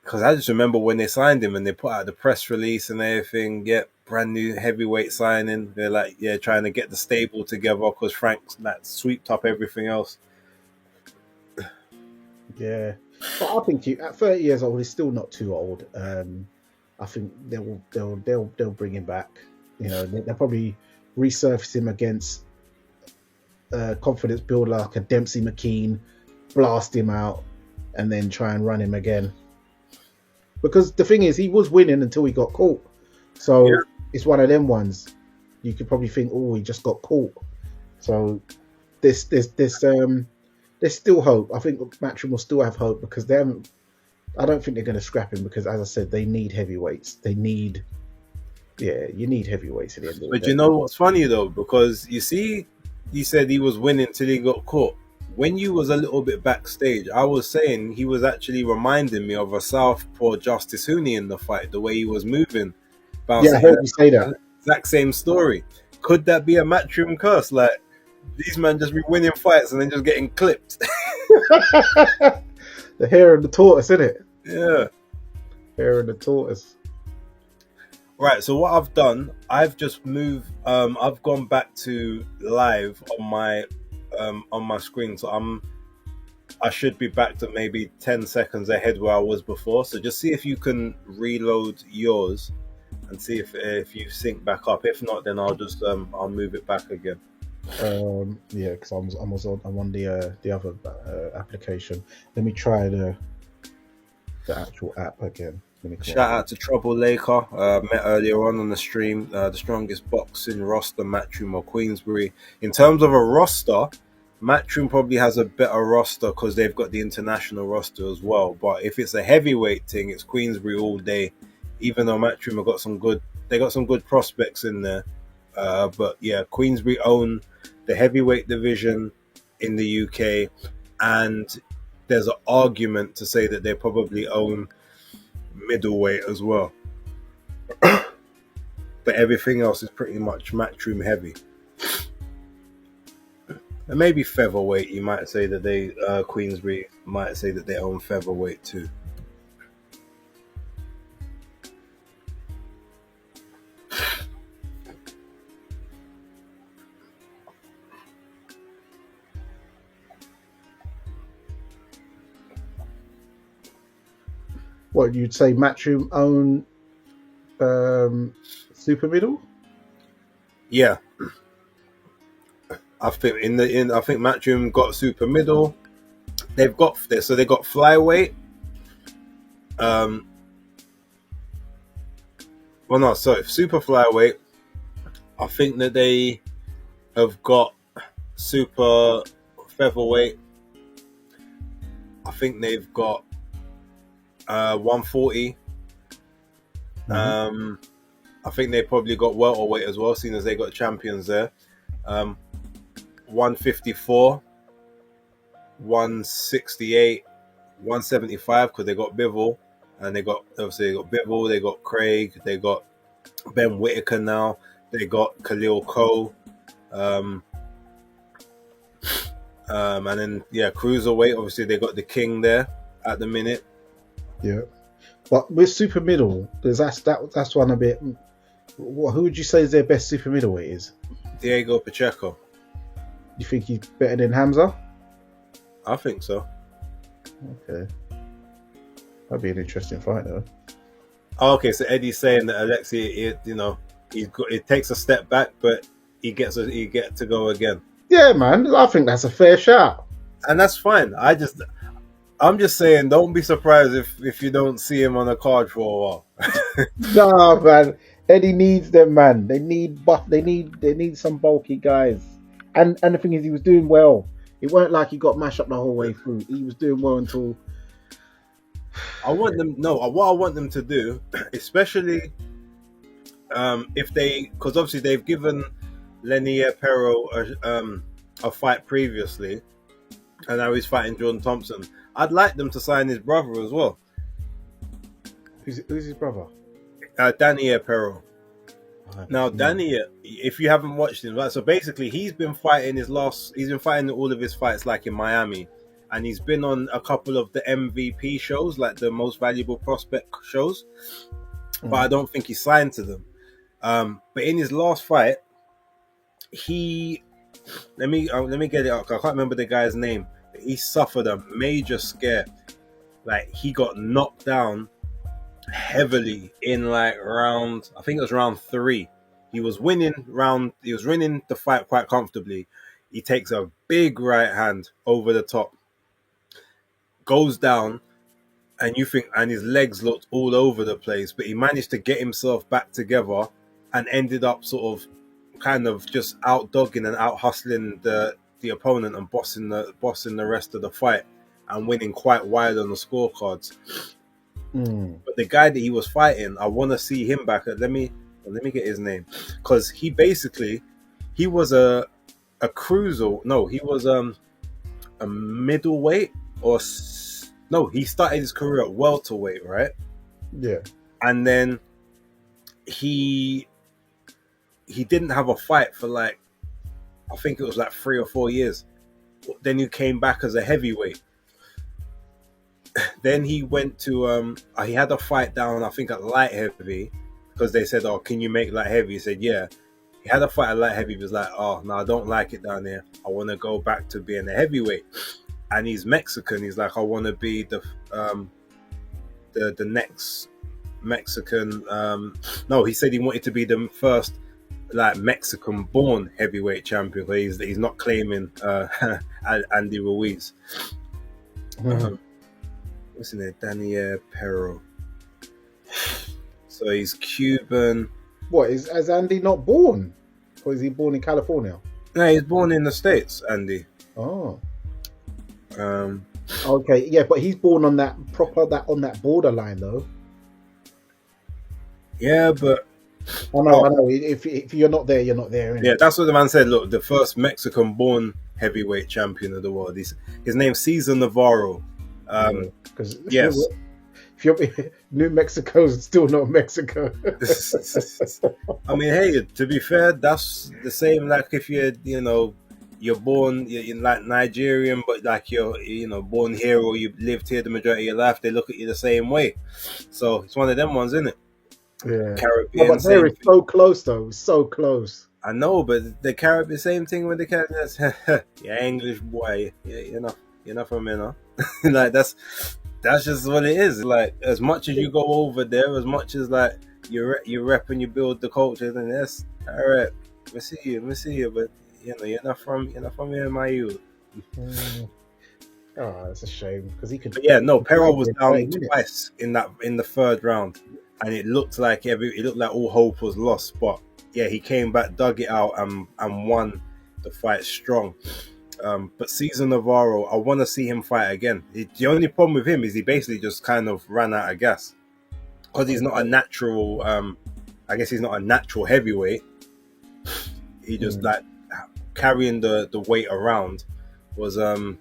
because I just remember when they signed him and they put out the press release and everything, brand new heavyweight signing. They're like, trying to get the stable together because Frank's swept up everything else. Yeah, but I think at 30 years old, he's still not too old. I think they'll bring him back. They'll probably resurface him against a confidence builder like a Dempsey McKean, blast him out, and then try and run him again. Because the thing is, he was winning until he got caught. So it's one of them ones. You could probably think, oh, he just got caught. So there's still hope. I think Matchroom will still have hope because I don't think they're going to scrap him because, as I said, they need heavyweights. You need heavyweights at the end of the day. But you know what's funny though? Because you see, he said he was winning till he got caught. When you was a little bit backstage, I was saying he was actually reminding me of a Southpaw Justice Hooney in the fight, the way he was moving. Yeah, I heard you say that. Exact same story. Could that be a Matchroom curse? Like, these men just be winning fights and then just getting clipped. The hare and the tortoise, isn't it? Yeah. Hare and the tortoise. Right, so what I've done, I've just moved, I've gone back to live on my screen, so I should be back to maybe 10 seconds ahead where I was before. So just see if you can reload yours and see if you sync back up. If not, then I'll just I'll move it back again. Because I'm on the other application. Let me try the actual app again. Shout out to Trouble Laker. Met earlier on the stream. The strongest boxing roster, Matchroom or Queensbury. In terms of a roster, Matchroom probably has a better roster because they've got the international roster as well. But if it's a heavyweight thing, it's Queensbury all day. Even though Matchroom have got some good prospects in there. But yeah, Queensberry own the heavyweight division in the UK, and there's an argument to say that they probably own middleweight as well. But everything else is pretty much Matchroom heavy. And maybe featherweight, you might say that they, Queensberry might say that they own featherweight too. What you'd say, Matchroom own super middle? Yeah, I think I think Matchroom got super middle. They've got this, so they got flyweight. Well, no, sorry, super flyweight. I think that they have got super featherweight. I think they've got 140. I think they probably got welterweight as well, seeing as they got champions there. 154, 168, 175 because they got Bivol, and they got Bivol, they got Craig, they got Ben Whittaker now, they got Khalil Cole, and then cruiserweight. Obviously, they got the King there at the minute. Yeah, but with super middle, that's one a bit. Who would you say is their best super middleweight is? Diego Pacheco. You think he's better than Hamza? I think so. Okay, that'd be an interesting fight though. Oh, okay, so Eddie's saying that Alexi, he takes a step back, but he get to go again. Yeah, man, I think that's a fair shout, and that's fine. I'm just saying, don't be surprised if you don't see him on a card for a while. Nah, man, Eddie needs them, man. They need buff. They need some bulky guys. And the thing is, he was doing well. It weren't like he got mashed up the whole way through. He was doing well until. What I want them to do, especially if because obviously they've given Lenier Pero a fight previously, and now he's fighting Jordan Thompson. I'd like them to sign his brother as well. Who's his brother? Dani Pero. Now, Dani, if you haven't watched him, right? So basically, he's been fighting all of his fights like in Miami, and he's been on a couple of the MVP shows, like the most valuable prospect shows. But I don't think he signed to them. But in his last fight, let me get it up. I can't remember the guy's name. But he suffered a major scare. Like, he got knocked down heavily in like round, I think it was round 3. He was winning the fight quite comfortably. He takes a big right hand over the top, goes down, and his legs looked all over the place, but he managed to get himself back together and ended up sort of kind of just out dogging and out hustling the opponent and bossing the rest of the fight and winning quite wide on the scorecards. But the guy that he was fighting, I want to see him back. Let me get his name, because he was a cruiser. No, he was a middleweight he started his career at welterweight, right? Yeah. And then he didn't have a fight for like, I think it was like 3 or 4 years. Then he came back as a heavyweight. Then he went to he had a fight down, I think, at light heavy, because they said, "Oh, can you make light heavy?" He said, "Yeah." He had a fight at light heavy. He was like, "Oh no, I don't like it down there. I want to go back to being a heavyweight." And he's Mexican. He's like, "I want to be the next Mexican." No, he said he wanted to be the first like Mexican-born heavyweight champion. But he's not claiming Andy Ruiz. What's in there? Dani Pero. So he's Cuban. What, is Andy not born? Or is he born in California? No, he's born in the States, Andy. Oh. Okay, yeah, but he's born on that borderline though. Yeah, but I know. If you're not there, you're not there. Yeah, Innit? that's what the man said. Look, the first Mexican-born heavyweight champion of the world. His name's Cesar Navarro. Because Yes. if you're New Mexico's still not Mexico. I mean, hey, to be fair, that's the same. Like if you're born in like Nigerian, but like you're born here or you lived here the majority of your life, they look at you the same way. So it's one of them ones, isn't it? Yeah. Caribbean, But there is so close though, so close. I know, but the Caribbean, same thing with the Caribbean. Yeah, English boy, you're not from here, no? Like that's just what it is. Like as much as you go over there, as much as like you rep and you build the culture, then that's all right. We see you, but you're not from here, my youth. Oh, it's a shame because he could. But yeah, no, Pero was down 30 minutes. twice in the third round, and it looked like all hope was lost. But yeah, he came back, dug it out, and won the fight strong. But Cesar Navarro, I want to see him fight again. The only problem with him is he basically just kind of ran out of gas because he's not a natural. I guess he's not a natural heavyweight. He just like carrying the weight around was I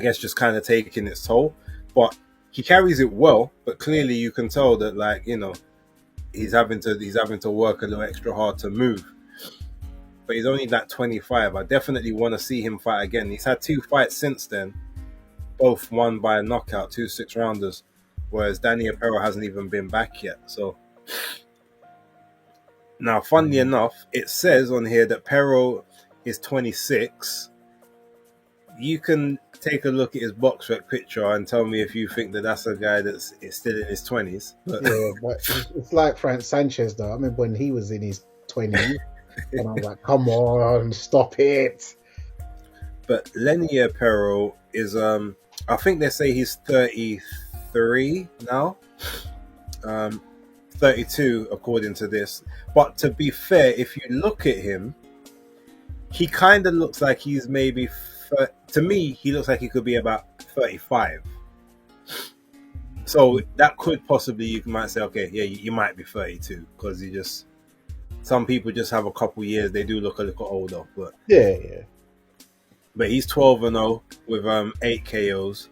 guess just kind of taking its toll. But he carries it well. But clearly you can tell that like he's having to work a little extra hard to move. But he's only like 25. I definitely want to see him fight again. He's had 2 fights since then, both won by a knockout, 2 6-rounders, whereas Dani Pero hasn't even been back yet. So now, funnily enough, it says on here that Pero is 26. You can take a look at his box rec picture and tell me if you think that that's a guy that's still in his 20s. But Yeah, but it's like Frank Sanchez though. I remember when he was in his 20s. And I was like, come on, stop it. But Lenier Pero is, I think they say he's 33 now. 32 according to this. But to be fair, if you look at him, he kind of looks like he's maybe, to me, he looks like he could be about 35. So that could possibly, you might say, okay, yeah, you might be 32 because some people just have a couple years. They do look a little older, but yeah. But he's 12-0 with 8 KOs,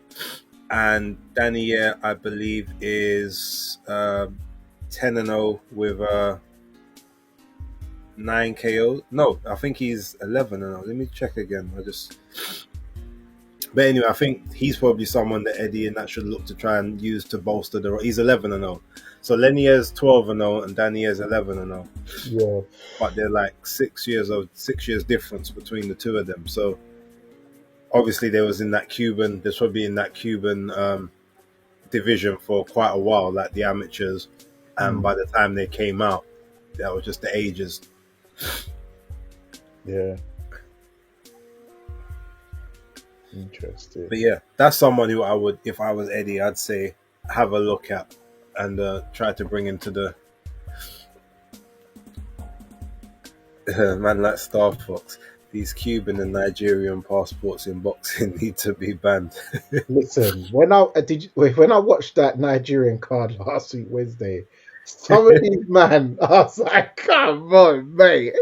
and Daniel, I believe, is 10-0 with 9 KOs. No, I think he's 11-0. Let me check again. But anyway, I think he's probably someone that Eddie and that should look to try and use to bolster he's 11-0. So Lenier's 12-0 and Daniel's 11-0. Yeah. But they're like 6 years difference between the two of them. So obviously there's probably in that Cuban division for quite a while, like the amateurs. And by the time they came out, that was just the ages. Yeah. Interesting. But yeah, that's someone who I would, if I was Eddie, I'd say have a look at and try to bring into the man like Star Fox. These Cuban and Nigerian passports in boxing need to be banned. Listen, when I watched that Nigerian card last week Wednesday, some of these man, I was like, come on, mate,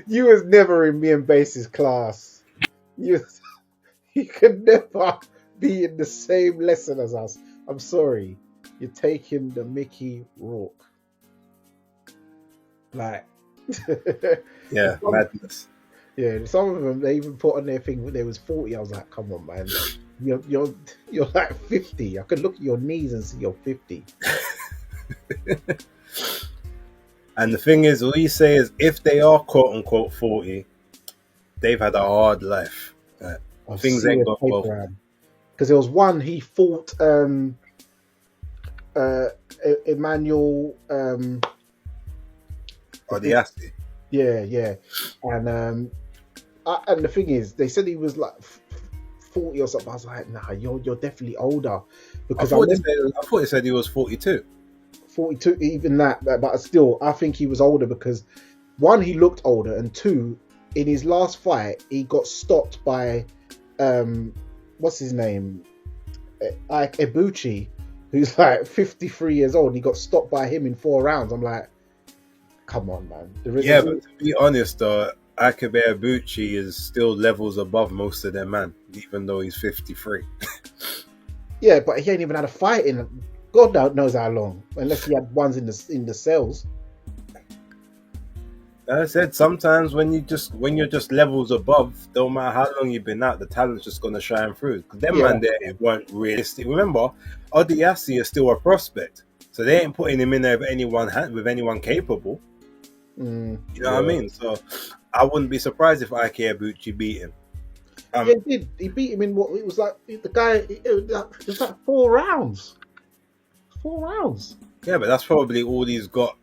you was never in me and Base's class. You could never be in the same lesson as us. I'm sorry. You're taking the Mickey Rourke. Like, yeah, madness. Yeah, some of them they even put on their thing when they was 40. I was like, come on, man, you're like 50. I could look at your knees and see you're 50. And the thing is, all you say is, if they are quote unquote 40, they've had a hard life. Things ain't gone well. Because there was one he fought Emmanuel Odiasti. Yeah. And the thing is, they said he was like 40 or something. I was like, nah, you're definitely older. Because I thought they said he was 42. 42, even that, but still, I think he was older because one, he looked older, and two, in his last fight, he got stopped by what's his name? Like Ibuchi, who's like 53 years old, and he got stopped by him in 4 rounds. I'm like, come on, man. Yeah, but to be honest, though, Akebe Ibuchi is still levels above most of them, man, even though he's 53. Yeah, but he ain't even had a fight in God knows how long, unless he had ones in the cells. Like I said, sometimes when you're just levels above, don't matter how long you've been out, the talent's just gonna shine through. Because them man there weren't realistic. Remember, Odiasi is still a prospect, so they ain't putting him in there with anyone capable. You know what I mean? So I wouldn't be surprised if Ike Ibuchi beat him. Yeah, he did. He beat him in what it was like. The guy, it was like 4 rounds. 4 rounds. Yeah, but that's probably all he's got.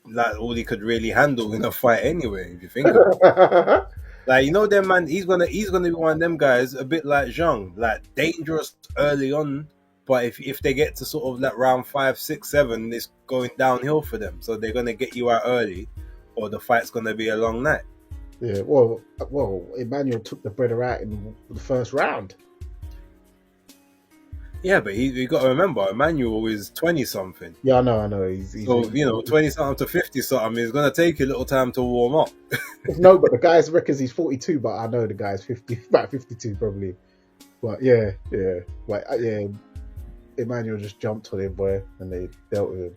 Like all he could really handle in a fight anyway, if you think about it. Like, you know, them man, he's gonna be one of them guys, a bit like Zhang, like dangerous early on, but if they get to sort of like round 5, 6, 7, it's going downhill for them. So they're gonna get you out early, or the fight's gonna be a long night. Yeah, well, Emmanuel took the brother out in the first round. Yeah, but you got to remember, Emmanuel is 20-something. Yeah, I know. He's so, 20-something to 50-something is going to take you a little time to warm up. No, but the guy reckons he's 42, but I know the guy's 50, about 52 probably. But yeah. Like, yeah, Emmanuel just jumped on him, boy, and they dealt with him.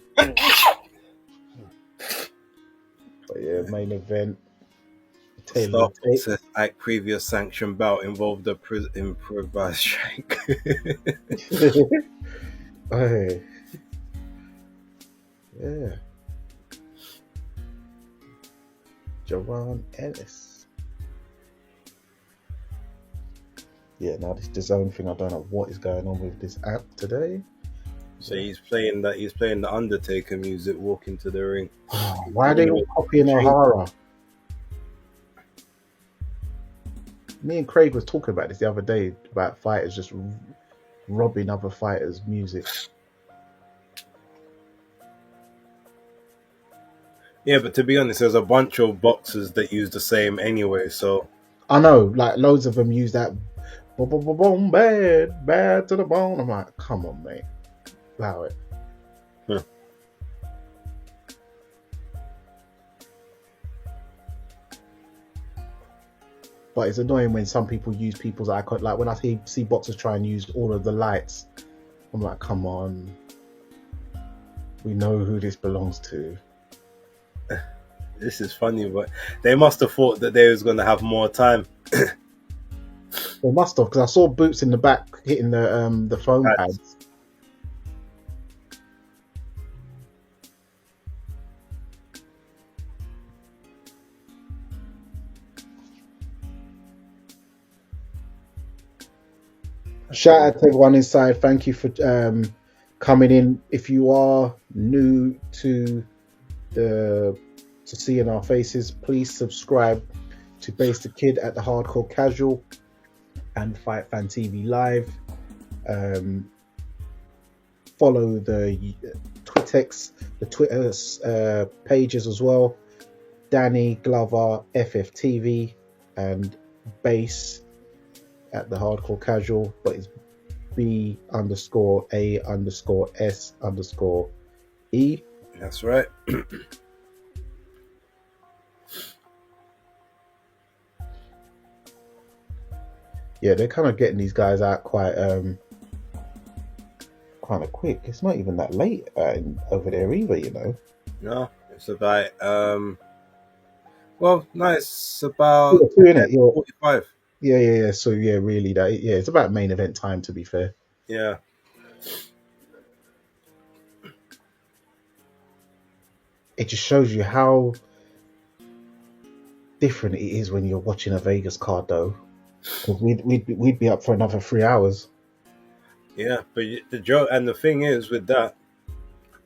But yeah, main event. Start says like previous sanction bout involved the improvised strike. Hey. Yeah. Jaron Ennis. Yeah, now this DAZN thing, I don't know what is going on with this app today. So he's playing the Undertaker music, walking to the ring. Oh, why are they all copying O'Hara? Me and Craig was talking about this the other day, about fighters just robbing other fighters' music. Yeah, but to be honest, there's a bunch of boxers that use the same anyway, so... I know, like loads of them use that boom, boom, boom, boom, bad to the bone. I'm like, come on, mate. Allow it. Huh. But it's annoying when some people use people's icon. Like when I see boxers try and use all of the lights, I'm like, come on. We know who this belongs to. This is funny, but they must have thought that they was going to have more time. They must have, because I saw Boots in the back hitting the foam pads. Shout out to everyone inside. Thank you for coming in. If you are new to seeing our faces, please subscribe to BaseDaKID at the Hardcore Casual and Fight Fan TV Live. Follow the Twitter pages as well. Dani Glover FFTV and Base at the Hardcore Casual, but it's B_A_S_E. That's right. Yeah, they're kind of getting these guys out quite kind of quick. It's not even that late over there either, you know. No, it's about it's about 45. Yeah. So yeah, really, it's about main event time, to be fair. Yeah. It just shows you how different it is when you're watching a Vegas card, though. Because we'd be up for another 3 hours. Yeah, but the joke and the thing is with that,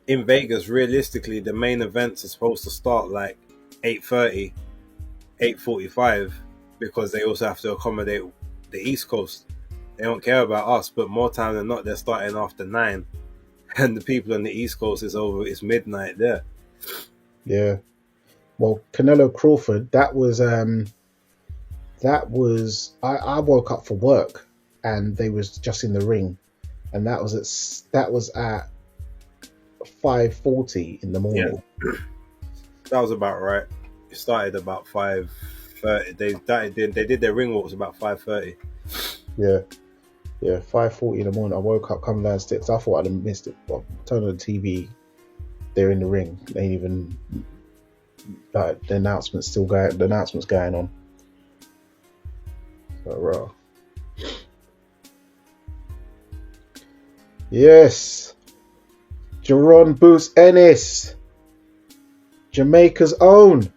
in Vegas, realistically, the main events are supposed to start like 8:30, 8:45, because they also have to accommodate the East Coast. They don't care about us, but more time than not, they're starting after 9, and the people on the East Coast it's midnight there. Yeah. Well, Canelo Crawford, that was I woke up for work and they was just in the ring, and that was at 5:40 in the morning. Yeah. That was about right. It started about 5:30. They did their ring walks about 5:30. Yeah. Yeah, 5:40 in the morning. I woke up, come downstairs. I thought I'd have missed it. But turned on the TV, they're in the ring. They ain't even like the announcement's still going. The announcement's going on. So, yes, Jaron boosts Ennis, Jamaica's own.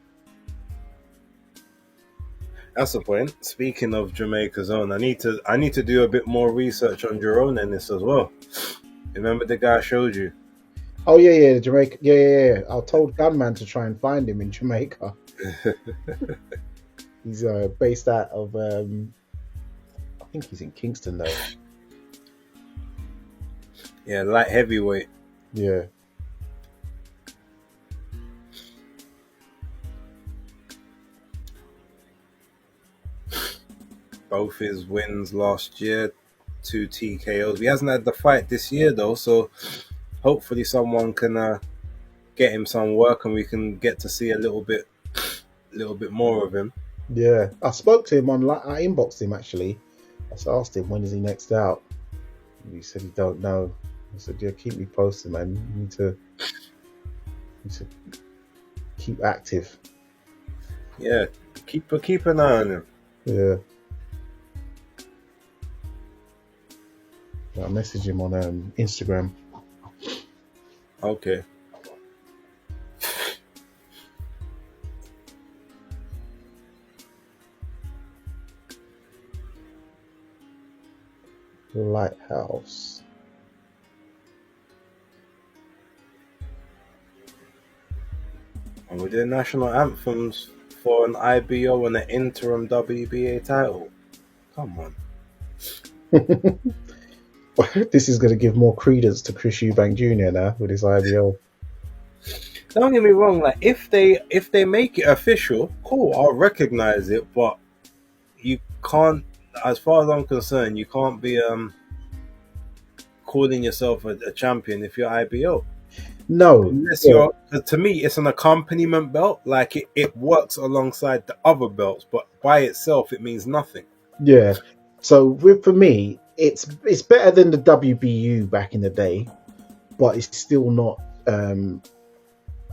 That's the point. Speaking of Jamaica's own, I need to do a bit more research on Jaron Ennis as well. Remember the guy I showed you? Oh yeah, Jamaica. Yeah. I told Gunman to try and find him in Jamaica. He's based out of I think he's in Kingston though. Yeah, light heavyweight. Yeah. Both his wins last year, 2 TKOs. He hasn't had the fight this year though, so hopefully someone can get him some work and we can get to see a little bit more of him. Yeah, I spoke to him I inboxed him actually. I asked him when is he next out. He said he don't know. I said, yeah, keep me posted, man. You need to keep active. Yeah, keep an eye on him. Yeah. I messaged him on Instagram. Okay. Lighthouse. And we did national anthems for an IBO and an interim WBA title. Come on. This is going to give more credence to Chris Eubank Jr. now with his IBO. Don't get me wrong, like if they make it official, cool, I'll recognize it, but you can't, as far as I'm concerned, you can't be calling yourself a champion if you're IBO. No. Unless you're, to me, it's an accompaniment belt, like it works alongside the other belts, but by itself it means nothing. Yeah. So for me, it's better than the WBU back in the day, but it's still not a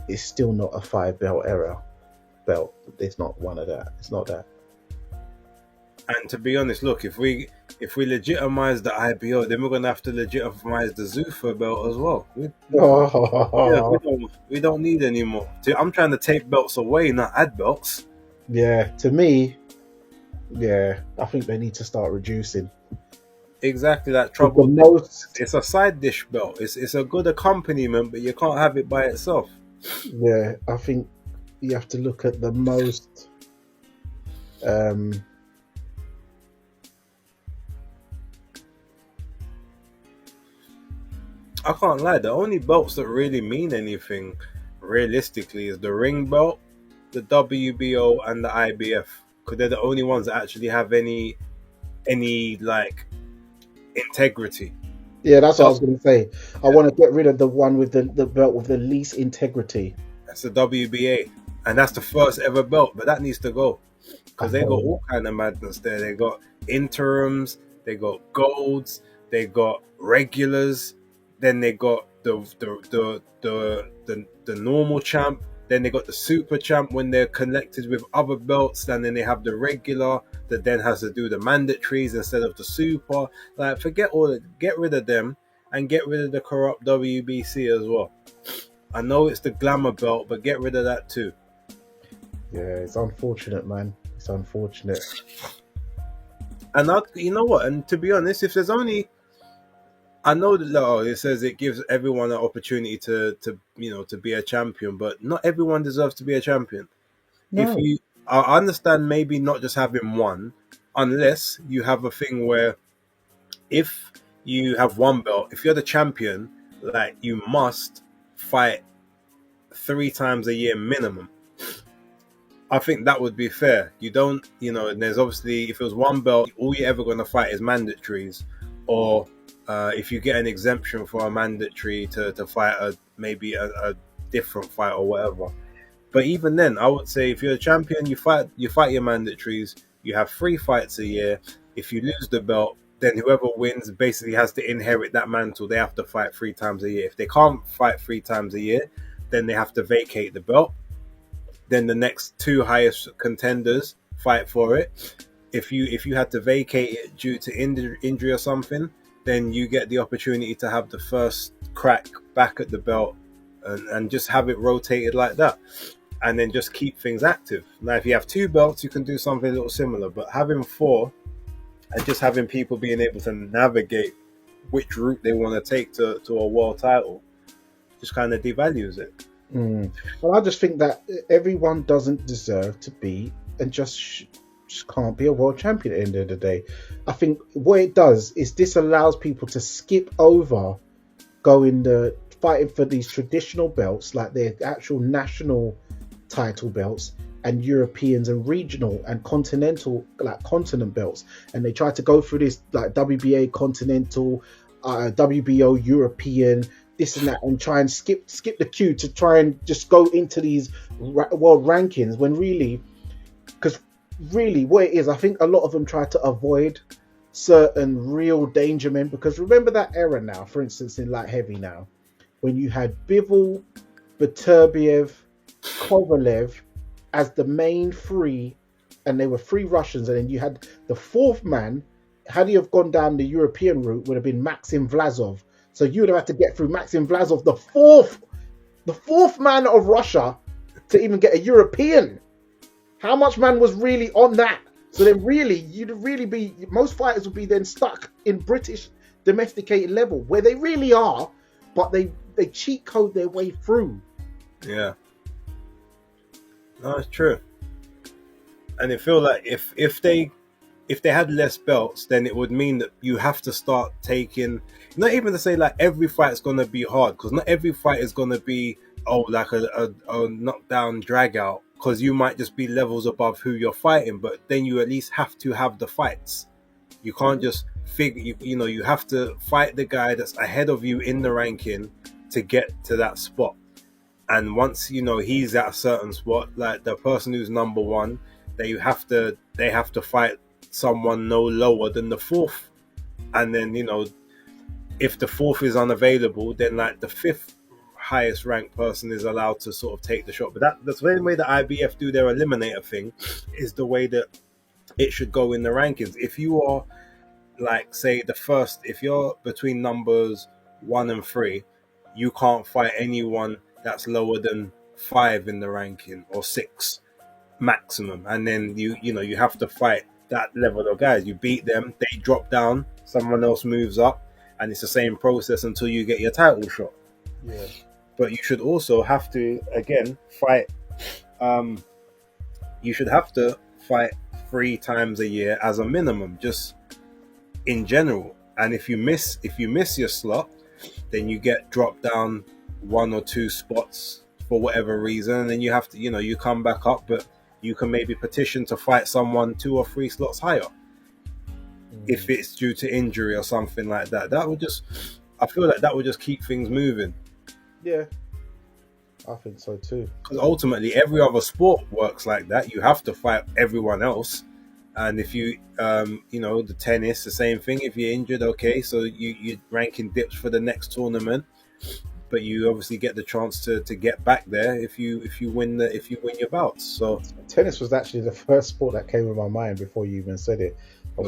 5-belt era belt. It's not one of that. It's not that. And to be honest, look, if we legitimize the IBO, then we're gonna have to legitimize the Zuffa belt as well. We don't need any more. I'm trying to take belts away, not add belts. Yeah, to me, I think they need to start reducing. Exactly that trouble. It's a side dish belt. It's a good accompaniment, but you can't have it by itself. Yeah, I think you have to look at the most. I can't lie. The only belts that really mean anything, realistically, is the ring belt, the WBO, and the IBF. Because they're the only ones that actually have any like integrity. Yeah, that's what I was going to say. I want to get rid of the one with the belt with the least integrity. That's the WBA, and that's the first ever belt, but that needs to go because they got all kind of madness there. They got interims, they got golds, they got regulars, then they got the normal champ, then they got the super champ when they're connected with other belts, and then they have the regular that then has to do the mandatories instead of the super. Like, forget all that, get rid of them and get rid of the corrupt WBC as well. I know it's the glamour belt, but get rid of that too. Yeah, it's unfortunate, man. It's unfortunate. And you know what? And to be honest, if there's only, I know that it says it gives everyone an opportunity to be a champion, but not everyone deserves to be a champion. No. I understand maybe not just having one, unless you have a thing where if you have one belt, if you're the champion, like you must fight 3 times a year minimum. I think that would be fair. You don't, and there's obviously, if it was one belt, all you're ever going to fight is mandatories, or if you get an exemption for a mandatory to fight maybe a different fight or whatever. But even then, I would say if you're a champion, you fight your mandatories. You have 3 fights a year. If you lose the belt, then whoever wins basically has to inherit that mantle. They have to fight 3 times a year. If they can't fight 3 times a year, then they have to vacate the belt. Then the next 2 highest contenders fight for it. If you had to vacate it due to injury or something, then you get the opportunity to have the first crack back at the belt, and just have it rotated like that, and then just keep things active. Now, if you have 2 belts, you can do something a little similar, but having 4 and just having people being able to navigate which route they want to take to a world title just kind of devalues it. Well, I just think that everyone doesn't deserve to be, and just can't be a world champion at the end of the day. I think what it does is this allows people to skip over fighting for these traditional belts, like their actual national title belts, and Europeans and regional and continental, like continent belts, and they try to go through this like WBA continental, WBO European, this and that, and try and skip the queue to try and just go into these world rankings, when really, because really what it is, I think a lot of them try to avoid certain real danger men, because remember that era now, for instance, in light heavy now, when you had Bivol, Beterbiev, Kovalev as the main 3, and they were 3 Russians, and then you had the 4th man, had he have gone down the European route, would have been Maxim Vlasov. So you would have had to get through Maxim Vlasov, the fourth man of Russia, to even get a European. How much man was really on that? So then really, most fighters would be then stuck in British domesticated level, where they really are, but they cheat code their way through. Yeah. No, it's true. And it feels like if they had less belts, then it would mean that you have to start taking, not even to say like every fight's gonna be hard, because not every fight is gonna be like a knockdown drag out, because you might just be levels above who you're fighting, but then you at least have to have the fights. You can't just figure, you have to fight the guy that's ahead of you in the ranking to get to that spot. And once he's at a certain spot, like the person who's number 1, they have to fight someone no lower than the 4th. And then if the 4th is unavailable, then like the 5th highest ranked person is allowed to sort of take the shot. But that's the way the IBF do their eliminator thing, is the way that it should go in the rankings. If you are like, say, the first, if you're between numbers 1 and 3, you can't fight anyone that's lower than 5 in the ranking, or 6 maximum. And then you have to fight that level of guys. You beat them, they drop down, someone else moves up, and it's the same process until you get your title shot. Yeah. But you should also have to, again, fight. You should have to fight 3 times a year as a minimum, just in general. And if you miss your slot, then you get dropped down 1 or 2 spots for whatever reason, and then you have to, you come back up, but you can maybe petition to fight someone 2 or 3 slots higher if it's due to injury or something like that. I feel like that would just keep things moving. Yeah, I think so too. Because ultimately, every other sport works like that. You have to fight everyone else, and if you, the tennis, the same thing. If you're injured, okay, so you ranking dips for the next tournament, but you obviously get the chance to get back there if you win your bouts. So tennis was actually the first sport that came in my mind before you even said it.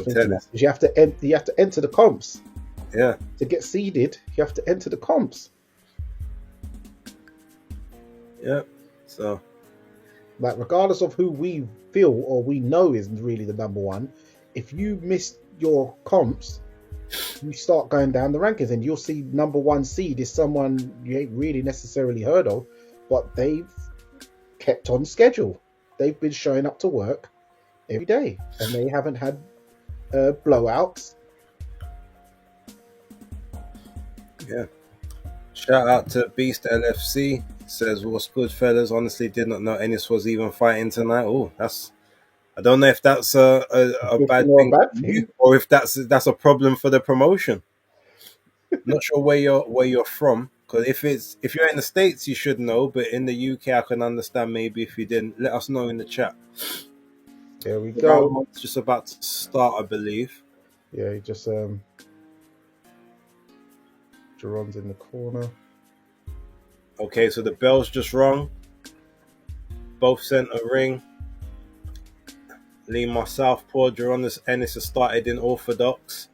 Tennis. You have to enter the comps. Yeah. To get seeded, you have to enter the comps. Yeah. So, like, regardless of who we feel or we know is really the number 1, if you miss your comps, you start going down the rankings, and you'll see number 1 seed is someone you ain't really necessarily heard of, but they've kept on schedule. They've been showing up to work every day, and they haven't had blowouts. Yeah. Shout out to Beast LFC. Says, what's good, fellas? Honestly, did not know Ennis was even fighting tonight. Oh, I don't know if that's a bad thing, or if that's a problem for the promotion. Not sure where you're from, Because if you're in the States, you should know, but in the UK, I can understand maybe if you didn't. Let us know in the chat. There we The go. round one's just about to start, I believe. Yeah, he just Jaron's in the corner. Okay, so the bell's just rung. Both sent a ring. Lima southpaw. Jaron Ennis has started in orthodox.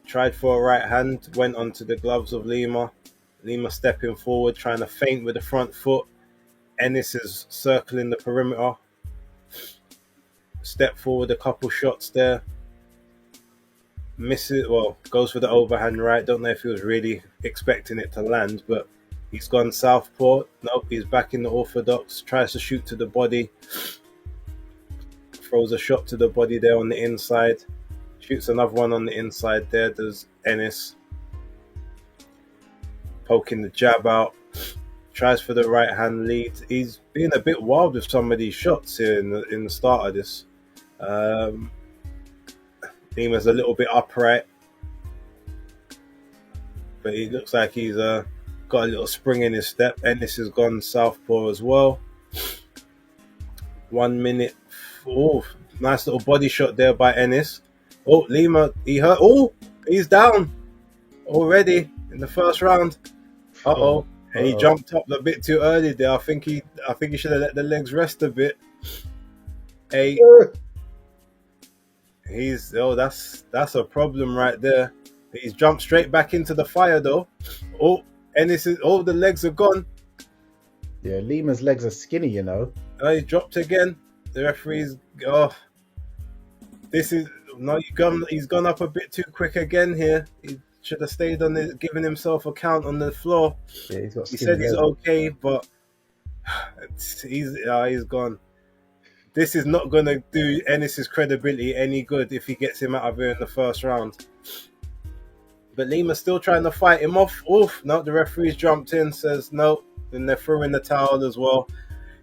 Tried for a right hand, went onto the gloves of Lima. Lima stepping forward, trying to feint with the front foot. Ennis is circling the perimeter. Step forward, a couple shots there. Misses, well, goes for the overhand right. Don't know if he was really expecting it to land, but he's gone southpaw. Nope, he's back in the orthodox. Tries to shoot to the body. Throws a shot to the body there on the inside. Shoots another one on the inside there. Does Ennis. Poking the jab out. Tries for the right hand lead. He's been a bit wild with some of these shots here in the start of this. Lima's a little bit upright, but he looks like he's got a little spring in his step. Ennis has gone southpaw as well. 1 minute. Oh, nice little body shot there by Ennis. Oh, Lima, he hurt. Oh, he's down already in the first round. Uh-oh. And he jumped up a bit too early there. I think he should have let the legs rest a bit. That's a problem right there. He's jumped straight back into the fire though. Oh, Ennis is the legs are gone. Yeah, Lima's legs are skinny, you know. He dropped again. The referee's he's gone up a bit too quick again here. He should have stayed on it, giving himself a count on the floor. Yeah, he said he's okay, but he's gone. This is not going to do Ennis's credibility any good if he gets him out of here in the first round. But Lima's still trying to fight him off. Oof, no, the referee's jumped in, says no. Then they're throwing the towel as well.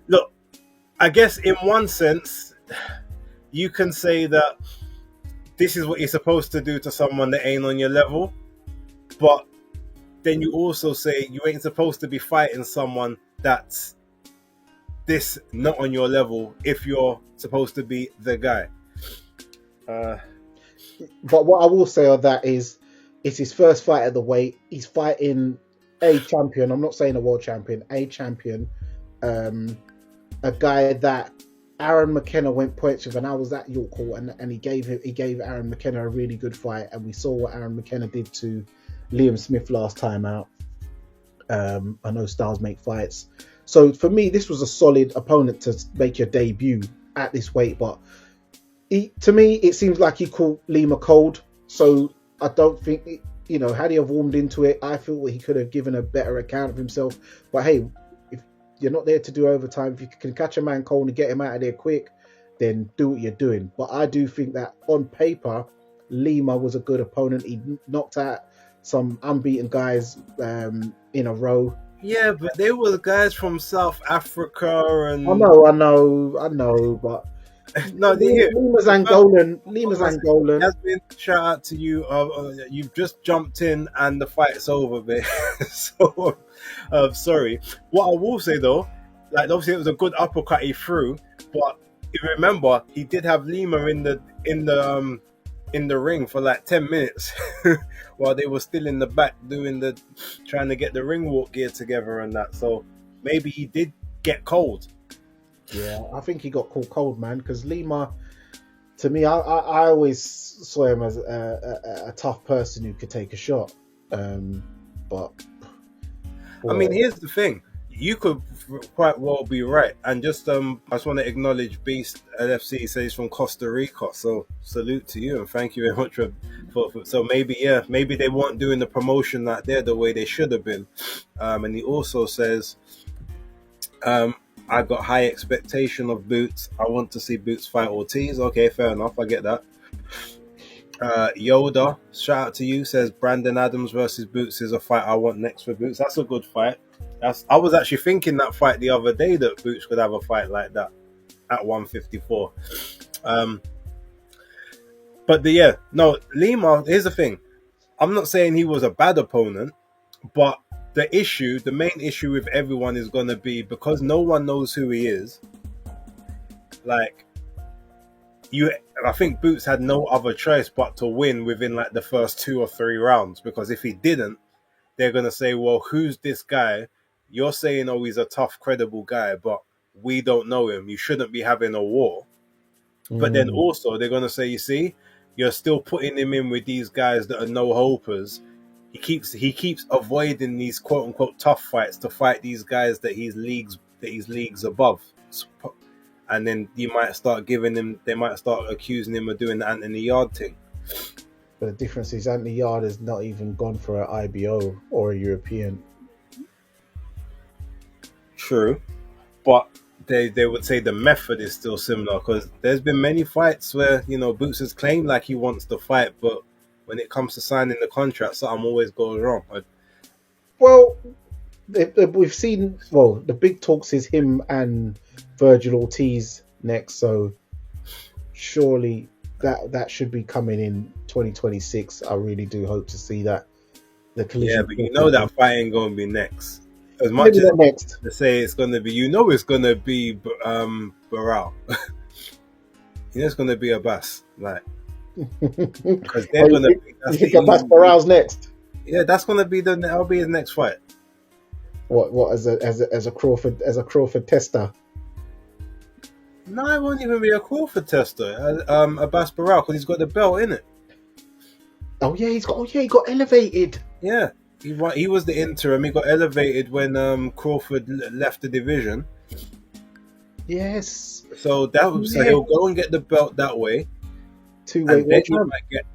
Look, I guess in one sense, you can say that this is what you're supposed to do to someone that ain't on your level. But then you also say you ain't supposed to be fighting someone that's this not on your level if you're supposed to be the guy. But what I will say on that is it's his first fight at the weight. He's fighting a champion. I'm not saying a world champion, a champion. A guy that Aaron McKenna went points with, and I was at York Hall, and he gave Aaron McKenna a really good fight, and we saw what Aaron McKenna did to Liam Smith last time out. I know styles make fights. So for me, this was a solid opponent to make your debut at this weight. But to me, it seems like he caught Lima cold. So I don't think, had he have warmed into it, I feel he could have given a better account of himself. But hey, if you're not there to do overtime, if you can catch a man cold and get him out of there quick, then do what you're doing. But I do think that on paper, Lima was a good opponent. He knocked out some unbeaten guys in a row. Yeah, but they were the guys from South Africa, and I know, but no, Lima's Angolan. Has been shout out to you. You've just jumped in, and the fight's over, babe. So, sorry. What I will say though, like obviously it was a good uppercut he threw, but if you remember, he did have Lima in the ring for like 10 minutes while they were still in the back trying to get the ring walk gear together and that. So maybe he did get cold. Yeah, I think he got caught cold, man, because Lima, to me, I always saw him as a tough person who could take a shot. But I mean, here's the thing. You could quite well be right. And just I just want to acknowledge Beast LFC says he's from Costa Rica. So salute to you and thank you very much for so maybe they weren't doing the promotion that there the way they should have been. And he also says I got high expectation of Boots. I want to see Boots fight Ortiz. Okay, fair enough. I get that. Yoda, shout out to you, says Brandon Adams versus Boots is a fight I want next for Boots. That's a good fight. I was actually thinking that fight the other day that Boots could have a fight like that at 154. But Lima, here's the thing. I'm not saying he was a bad opponent. But the main issue with everyone is going to be because no one knows who he is. Like, I think Boots had no other choice but to win within like the first 2 or 3 rounds, because if he didn't, they're going to say, well, who's this guy? You're saying, oh, he's a tough, credible guy, but we don't know him. You shouldn't be having a war. But then also they're going to say, you see, you're still putting him in with these guys that are no-hopers. He keeps avoiding these quote-unquote tough fights to fight these guys that he's leagues above. And then they might start accusing him of doing the Anthony Yard thing. But the difference is Anthony Yard has not even gone for an IBO or a European. True. But they would say the method is still similar, because there's been many fights where, Boots has claimed like he wants to fight, but when it comes to signing the contract, something always goes wrong. Well, we've seen, the big talks is him and Virgil Ortiz next, so surely that should be coming in 2026. I really do hope to see that. The collision. Yeah, but that fight ain't going to be next. As much as next. They say it's going to be, it's going to be Barral. It's going to be Abbas. Like, because they're going to be... You think Abbas Barral's next? Yeah, that's going to be that'll be his next fight. What as a Crawford tester? No, it won't even be a Crawford tester. Abbas Barral, because he's got the belt, innit? Oh yeah, he got elevated. Yeah, he was the interim. He got elevated when Crawford left the division. Yes. So he'll go and get the belt that way. Two-way. And then he might get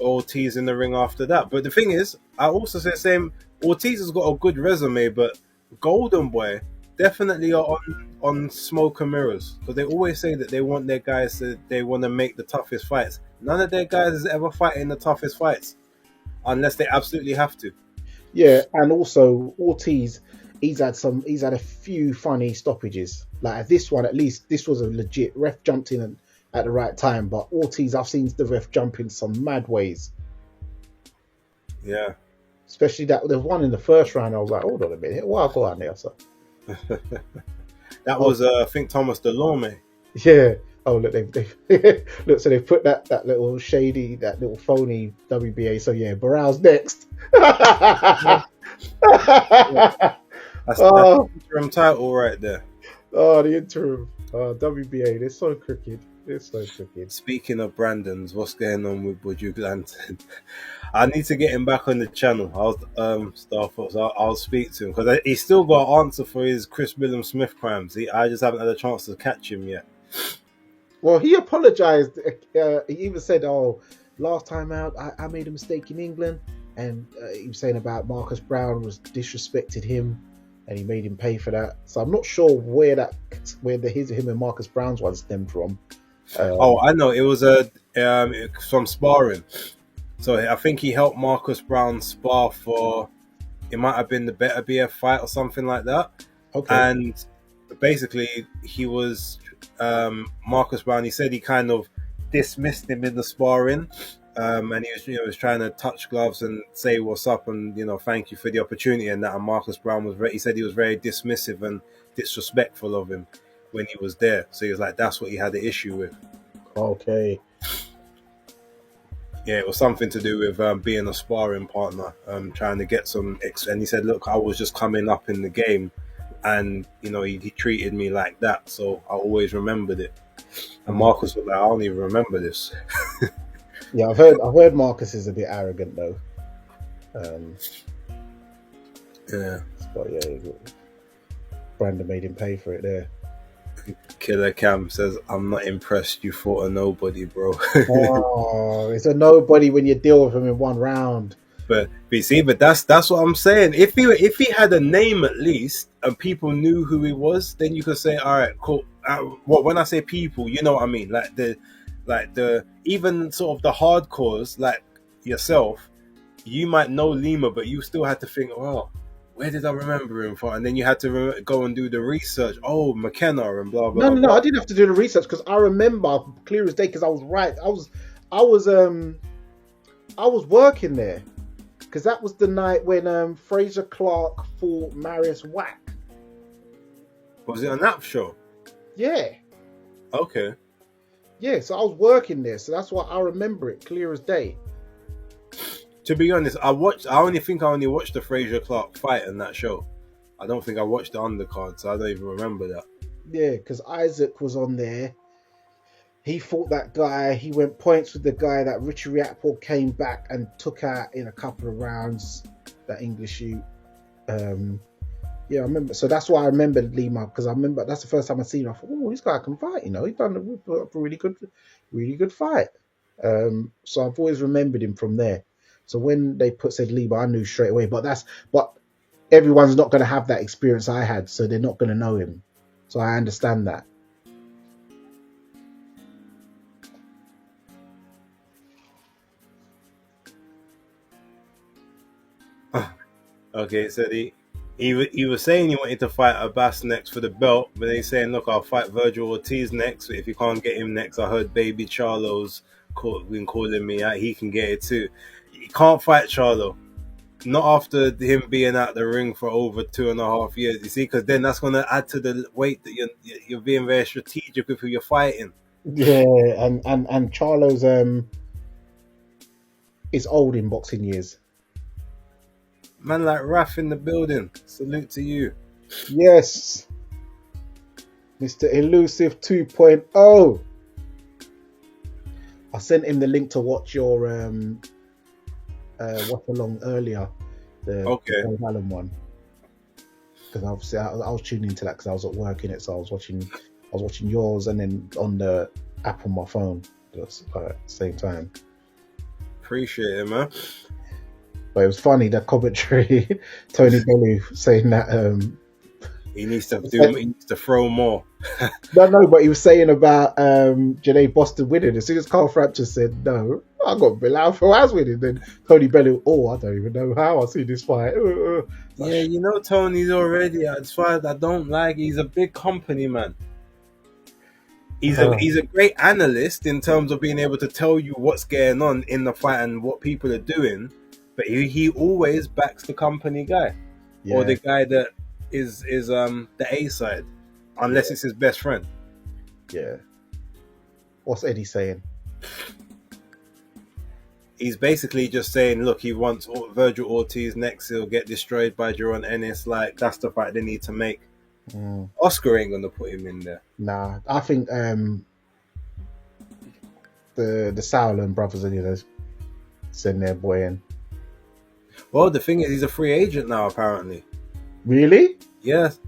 Ortiz in the ring after that. But the thing is, I also say the same. Ortiz has got a good resume, but Golden Boy definitely are on smoke and mirrors, because they always say that they want their guys they want to make the toughest fights. None of their guys is ever fighting the toughest fights unless they absolutely have to. Yeah, and also Ortiz, he's had a few funny stoppages. Like this one, at least this was a legit ref jumped in at the right time. But Ortiz, I've seen the ref jump in some mad ways. Yeah, especially that the one in the first round. I was like, hold on a minute, why go on there, sir? That was I think Thomas Delorme. Yeah. Oh look, they look. So they put that little shady, that little phony WBA. So yeah, Barral's next. That's the interim title right there. Oh, the interim WBA. They're so crooked. Speaking of Brandon's, what's going on with Buju Glanton? I need to get him back on the channel. I'll speak to him, because he's still got an answer for his Chris Willem Smith crimes. I just haven't had a chance to catch him yet. Well, he apologized. He even said, "Oh, last time out, I made a mistake in England," and he was saying about Marcus Brown was disrespected him, and he made him pay for that. So I'm not sure where him and Marcus Brown's one stemmed from. I know, it was from sparring. So I think he helped Marcus Brown spar for, it might have been the Better BF fight or something like that. Okay. And basically he was Marcus Brown. He said he kind of dismissed him in the sparring, and he was trying to touch gloves and say what's up and thank you for the opportunity and that. And Marcus Brown he said he was very dismissive and disrespectful of him when he was there. So he was like, that's what he had the issue with. Okay. Yeah, it was something to do with being a sparring partner, trying to get some and he said, look, I was just coming up in the game, and he treated me like that, so I always remembered it. And Marcus was like, I don't even remember this. Yeah, I've heard Marcus is a bit arrogant though. Yeah. But yeah, Brandon made him pay for it there. Killer Cam says, I'm not impressed you fought a nobody, bro. Oh, it's a nobody when you deal with him in one round. But you see, that's what I'm saying. If he had a name at least and people knew who he was, then you could say, all right, cool. Well, when I say people, you know what I mean, like the even sort of the hardcores like yourself, you might know Lima, but you still had to think, oh, where did I remember him from? And then you had to go and do the research. Oh, McKenna and blah blah. No, I didn't have to do the research because I remember clear as day because I was right. I was working there, because that was the night when Fraser Clark fought Marius Wack. Was it an app show? Yeah. Okay. Yeah, so I was working there, so that's why I remember it clear as day. To be honest, I only watched the Fraser Clark fight in that show. I don't think I watched the undercard, so I don't even remember that. Yeah, because Isaac was on there. He fought that guy. He went points with the guy that Richie Riakporhe came back and took out in a couple of rounds. That English shoot. Yeah, I remember. So that's why I remembered Lima, because I remember that's the first time I seen him. I thought, oh, this guy can fight. You know, he's done a really good fight. So I've always remembered him from there. So when they said Lima, I knew straight away. But everyone's not going to have that experience I had, so they're not going to know him. So I understand that. Okay, so he was saying he wanted to fight Abbas next for the belt, but he's saying, look, I'll fight Virgil Ortiz next. But if you can't get him next, I heard Baby Charlo's been calling me out. He can get it too. You can't fight Charlo. Not after him being out the ring for over 2.5 years, you see, because then that's going to add to the weight that you're being very strategic with who you're fighting. Yeah, and Charlo's is old in boxing years. Man like Raf in the building. Salute to you. Yes. Mr. Elusive 2.0. I sent him the link to watch your Watchalong earlier. The Alan one. Because obviously I was tuning into that because I was at work in it, so I was watching yours and then on the app on my phone at the same time. Appreciate it, man. But it was funny, the commentary, Tony Bellew saying that he needs to throw more. No, but he was saying about Janae Boston winning. As soon as Carl Frampton said no, I got Bilal Fawaz winning. Then Tony Bellew, I don't even know how I see this fight. Yeah, you know Tony's already, as far as I don't like, he's a big company man. He's a great analyst in terms of being able to tell you what's going on in the fight and what people are doing. But he always backs the company guy, or the guy that is the A side, unless it's his best friend. Yeah. What's Eddie saying? He's basically just saying, look, he wants Virgil Ortiz next. He'll get destroyed by Jaron Ennis. Like, that's the fight they need to make. Oscar ain't gonna put him in there. Nah, I think the Sauerland brothers are gonna send their boy in. Well, the thing is, he's a free agent now, apparently. Really? Yes.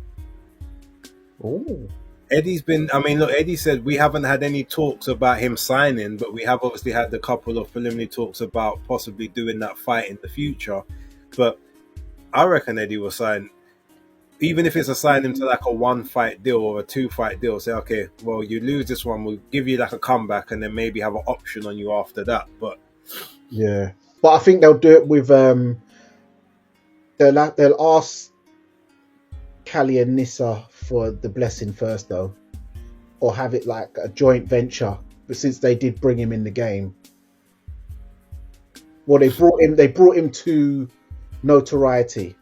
Oh. Eddie said we haven't had any talks about him signing, but we have obviously had a couple of preliminary talks about possibly doing that fight in the future. But I reckon Eddie will sign, even if it's a sign him to like a 1-fight deal or a 2-fight deal. Say, okay, well, you lose this one, we'll give you like a comeback and then maybe have an option on you after that. But yeah. But I think they'll do it with they'll ask Callie and Nissa for the blessing first though, or have it like a joint venture. But since they did bring him in the game, well, they brought him to notoriety.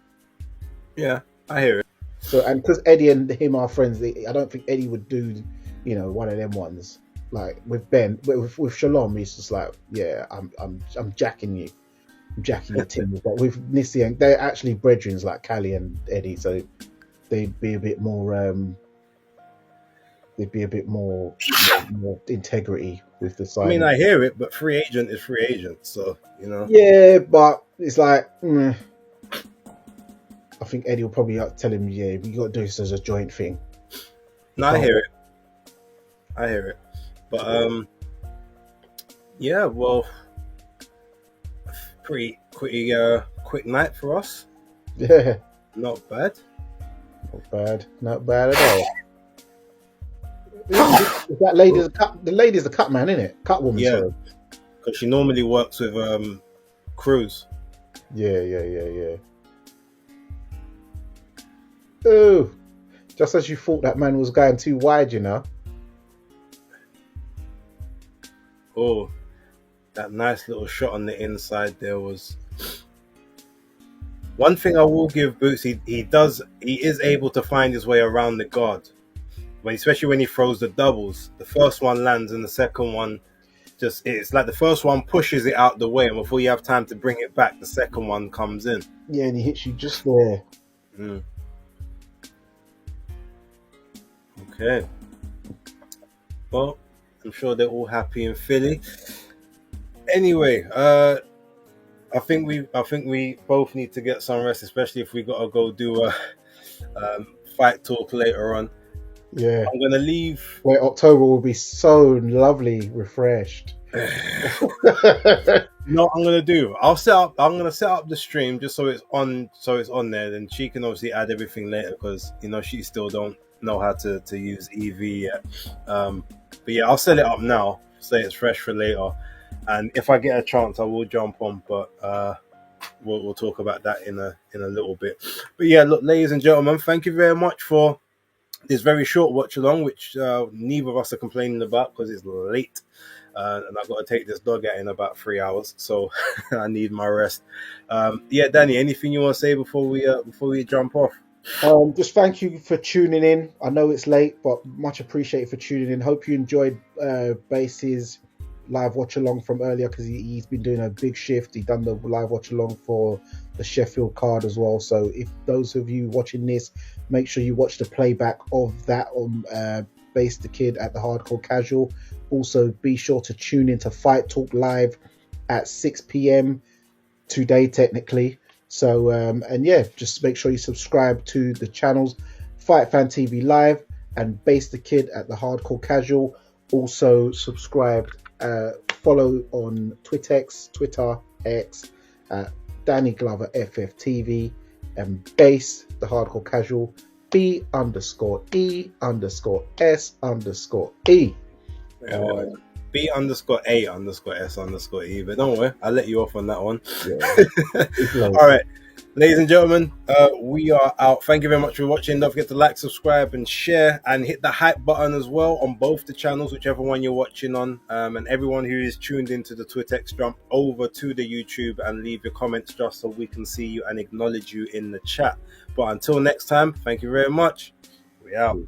Yeah, I hear it. So, and because Eddie and him are friends, I don't think Eddie would do, one of them ones. Like with Ben, with Shalom, he's just like, yeah, I'm jacking you. I'm jacking your team. But with Nissi, and they're actually brethren like Callie and Eddie, so they'd be a bit more more integrity with the signing. I mean, I hear it, but free agent is free agent, so Yeah, but it's like I think Eddie will probably tell him, yeah, we got to do this as a joint thing. No, I hear it. But yeah, well, pretty quick night for us. Yeah, not bad at all. That lady's the lady's the cut man, isn't it? Cut woman. Yeah, because she normally works with Cruz. Yeah. Oh, just as you thought that man was going too wide, Oh, that nice little shot on the inside there was One thing I will give Boots, he is able to find his way around the guard, especially when he throws the doubles. The first one lands and the second one it's like the first one pushes it out the way, and before you have time to bring it back, the second one comes in. Yeah, and he hits you just there. Okay. Well, I'm sure they're all happy in Philly. Anyway, I think we both need to get some rest, especially if we gotta go do a fight talk later on. Yeah, I'm gonna leave. Where October will be so lovely, refreshed. No, I'm gonna do. I'm gonna set up the stream just so it's on there. Then she can obviously add everything later because she still don't know how to use EV yet. But yeah, I'll set it up now. Say it's fresh for later. And if I get a chance, I will jump on, but we'll talk about that in a little bit. But yeah, look, ladies and gentlemen, thank you very much for this very short watch along, which neither of us are complaining about because it's late, and I've got to take this dog out in about 3 hours, so I need my rest. Yeah, Dani, anything you want to say before we jump off? Just thank you for tuning in. I know it's late, but much appreciated for tuning in. Hope you enjoyed Base's live watch along from earlier because he's been doing a big shift. He done the live watch along for the Sheffield card as well. So if those of you watching this, make sure you watch the playback of that on BaseDaKID at the Hardcore Casual. Also, be sure to tune into Fight Talk Live at 6 p.m. today, technically. So, and yeah, just make sure you subscribe to the channels Fight Fan TV Live and BaseDaKID at the Hardcore Casual. Also, subscribe, follow on Twitter X, Dani Glover FFTV, and Base the Hardcore Casual B_E_S_E. B_A_S_E, but don't worry, I'll let you off on that one. Yeah. All right, ladies and gentlemen, we are out. Thank you very much for watching. Don't forget to like, subscribe, and share, and hit the hype button as well on both the channels, whichever one you're watching on. And everyone who is tuned into the Twittex, jump over to the YouTube and leave your comments just so we can see you and acknowledge you in the chat. But until next time, thank you very much. We out.